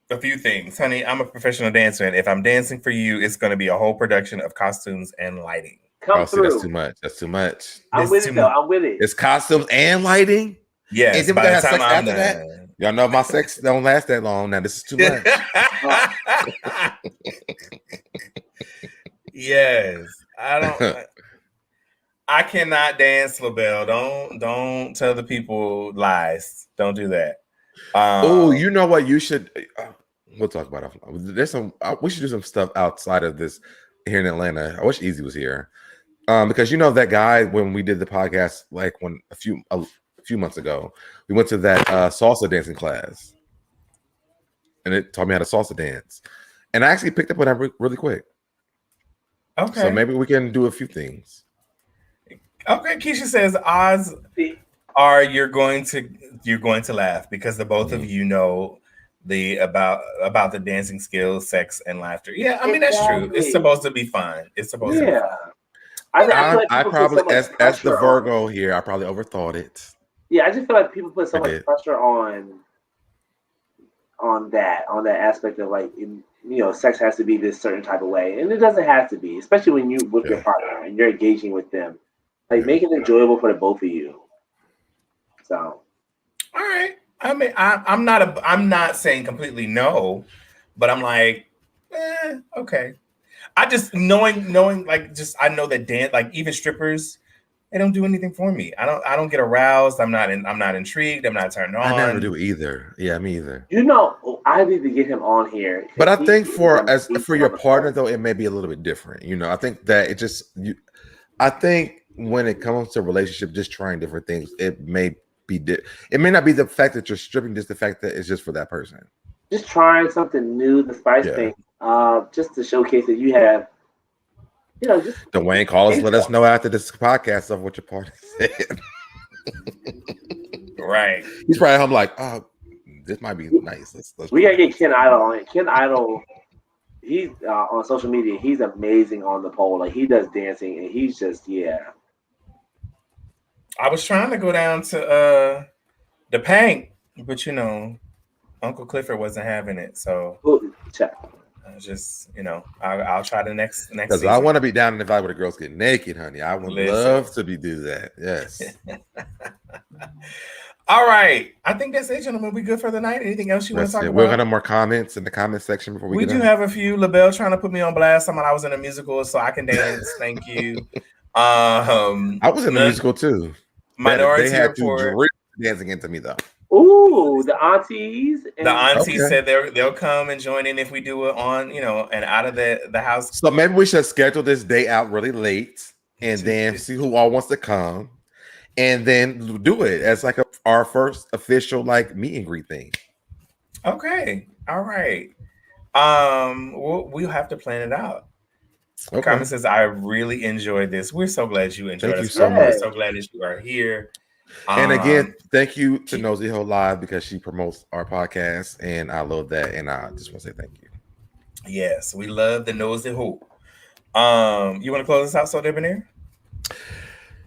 a few things. Honey, I'm a professional dancer, and if I'm dancing for you, it's going to be a whole production of costumes and lighting. That's too much. That's too much. I'm with it, though. I'm with it. It's costumes and lighting? Yes. And then we gotta have sex after that? Y'all know my sex don't last that long. Now, this is too much. Yes. I cannot dance, LaBelle. Don't tell the people lies. Don't do that. Oh, you know what? You should. We'll talk about it. There's some. We should do some stuff outside of this here in Atlanta. I wish Easy was here, because you know that guy when we did the podcast, like a few months ago, we went to that salsa dancing class, and it taught me how to salsa dance, and I actually picked up on that really quick. Okay. So maybe we can do a few things. Okay, Keisha says odds are you're going to laugh because the both of you know about the dancing skills, sex, and laughter. Yeah, I mean that's true. It's supposed to be fun. It's supposed to be fun. I probably as the Virgo here, I probably overthought it. Yeah, I just feel like people put so much pressure on that aspect of like sex has to be this certain type of way, and it doesn't have to be, especially when you with your partner and you're engaging with them. Like make it enjoyable for the both of you. So, all right. I mean, I'm not saying completely no, but I'm like, okay. I just knowing like just I know that dance, like even strippers, they don't do anything for me. I don't get aroused. I'm not intrigued. I'm not turned on. I never do either. Yeah, me either. I need to get him on here. But I think for your partner though, it may be a little bit different. I think that I think when it comes to a relationship, just trying different things, it may not be the fact that you're stripping, just the fact that it's just for that person. Just trying something new, the spice thing, just to showcase that you have, just Dwayne, call us, let us know after this podcast of what your partner said. Right. He's probably home like, oh, this might be nice. Let's we gotta get Ken Idol on it. Ken Idol, he's on social media. He's amazing on the pole. Like he does dancing, and he's just I was trying to go down to the Pank, but Uncle Clifford wasn't having it. So Just I'll try the next Because season. I want to be down in the valley where the girls get naked, honey. I would love to do that. Yes. All right. I think that's it, gentlemen. We good for the night. Anything else you want to talk about? We're gonna have more comments in the comment section before we get do have a few. LaBelle trying to put me on blast. Someone I was in a musical, so I can dance. Thank you. I was in a musical too. Minority they had Report. to drip dancing into me though. Ooh, the aunties. The aunties said they'll come and join in if we do it on, and out of the house. So maybe we should schedule this day out really late and then see who all wants to come, and then do it as like our first official like meet and greet thing. Okay. All right. We'll have to plan it out. Okay. Carmen says, I really enjoyed this. We're so glad you enjoyed it. Thank you so much. We're so glad that you are here. And again, thank you to Nosey Heaux Live because she promotes our podcast, and I love that. And I just want to say thank you. Yes, we love the Nosey Heaux. You want to close us out, SoDebNair?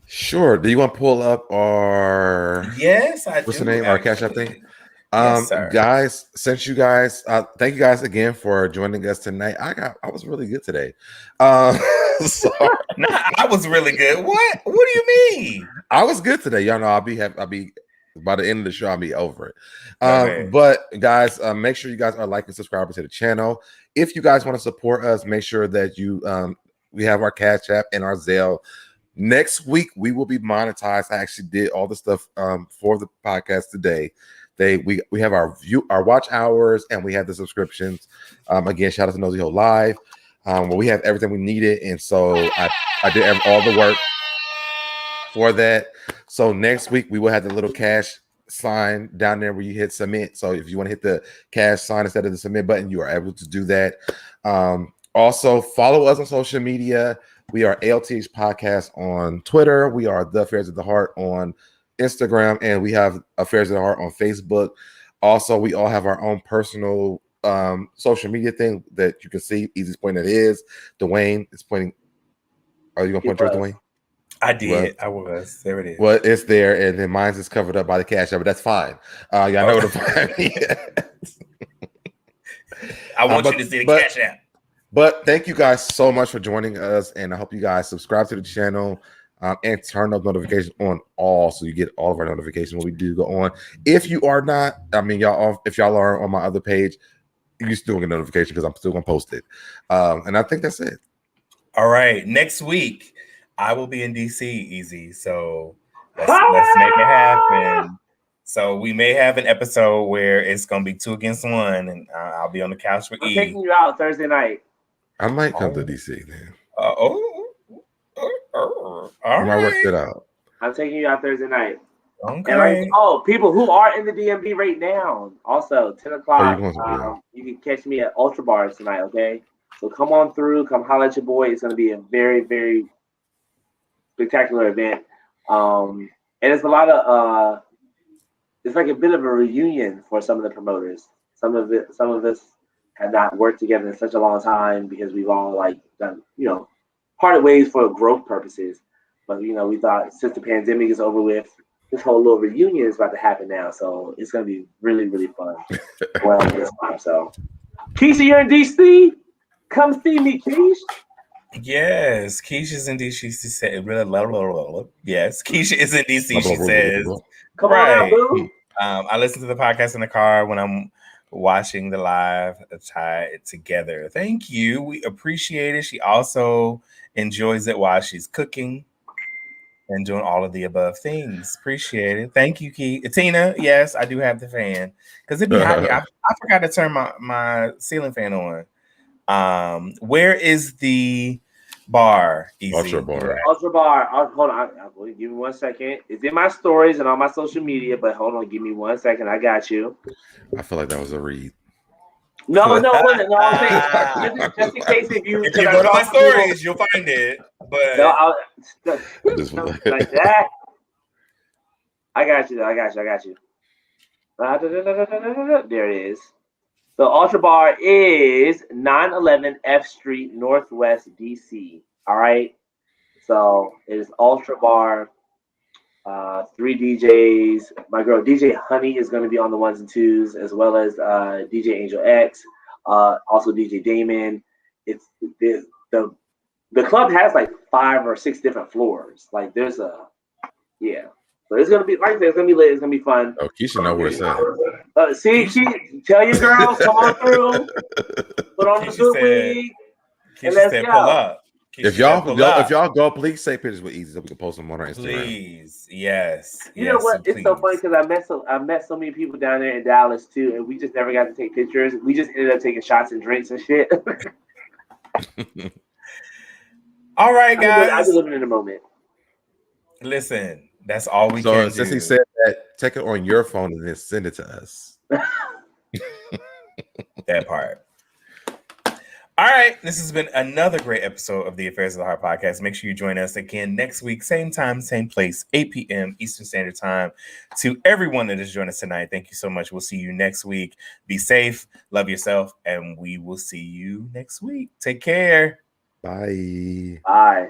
Sure. Do you want to pull up our? Yes, I do. What's the name? Our Cash App thing. Yes, guys, since you guys, thank you guys again for joining us tonight. I was really good today. Sorry. I was really good. What do you mean? I was good today. Y'all know I'll be by the end of the show, I'll be over it. But guys, make sure you guys are liking, subscribing to the channel. If you guys want to support us, make sure that you we have our Cash App and our Zelle. Next week we will be monetized. I actually did all the stuff for the podcast today. We have our watch hours, and we have the subscriptions. Again, shout out to Nosey Heaux Live. Where we have everything we needed, and so I did all the work for that. So next week we will have the little cash sign down there where you hit submit. So if you want to hit the cash sign instead of the submit button, you are able to do that. Also follow us on social media. We are LTH Podcast on Twitter. We are The Affairs of the Heart on Instagram, and we have Affairs of the Heart on Facebook. Also, we all have our own personal social media thing that you can see. Easiest point that is Dwayne is pointing. Are you gonna point yours, Dwayne? I did. I was. There it is. Well, it's there, and then mine's is covered up by the Cash App, but that's fine. Y'all know where to find me. I want you to see the Cash App. But thank you guys so much for joining us, and I hope you guys subscribe to the channel and turn up notifications on all, so you get all of our notifications when we do go on. If you are not, if y'all are on my other page, you still get a notification because I'm still gonna post it. And I think that's it. All right. Next week, I will be in DC, easy. So let's make it happen. So we may have an episode where it's gonna be 2 against 1, and I'll be on the couch with I'm taking you out Thursday night. I might come to DC then. All I might work it out. I'm taking you out Thursday night. Okay. And people who are in the DMV right now, also 10 o'clock, you can catch me at Ultra Bars tonight, okay? So come on through, come holler at your boy. It's going to be a very, very spectacular event. And it's a lot of, it's like a bit of a reunion for some of the promoters. Some of us have not worked together in such a long time because we've all done, parted ways for growth purposes. But, we thought since the pandemic is over with, this whole little reunion is about to happen now. So it's going to be really, really fun. This time. So, Keisha, you're in DC? Come see me, Keish. Yes, Keisha's in DC. She said, yes, Keisha is in DC. She says, come on out, boo. I listen to the podcast in the car when I'm watching the live, tie it together. Thank you. We appreciate it. She also enjoys it while she's cooking and doing all of the above things. Appreciate it. Thank you, Tina. Yes, I do have the fan because it'd be hot here. I forgot to turn my ceiling fan on. Where is the bar? Easy. Ultra Bar. Ultra Bar. Hold on. Give me 1 second. It's in my stories and on my social media, but hold on. Give me 1 second. I got you. I feel like that was a read. No. I'm saying, just in case if you go to my stories, you'll find it. But no, like that. I got you. There it is. The Ultra Bar is 911 F Street, Northwest DC. All right. So it is Ultra Bar. 3 DJs. My girl DJ Honey is going to be on the 1s and 2s, as well as DJ Angel X. Also DJ Damon. It's the club has like 5 or 6 different floors. Like there's a So it's gonna be like I said, it's gonna be lit. It's gonna be fun. Oh, Keisha know where it's at. See, tell your girls, come on through. Put on the Keisha good said- wig, and Keisha let's said, go. pull up. Keisha If said, y'all pull up. if y'all go, please take pictures with Easy so we can post them on our Instagram. Please, yes. You know what? It's so funny because I met so many people down there in Dallas too, and we just never got to take pictures. We just ended up taking shots and drinks and shit. All right, guys. I've been living in the moment. Listen, that's all we can So do. since he said that, take it on your phone and then send it to us. That part. All right, this has been another great episode of the Affairs of the Heart podcast. Make sure you join us again next week, same time, same place, 8 p.m. Eastern Standard Time. To everyone that has joined us tonight, thank you so much. We'll see you next week. Be safe, love yourself, and we will see you next week. Take care. Bye. Bye.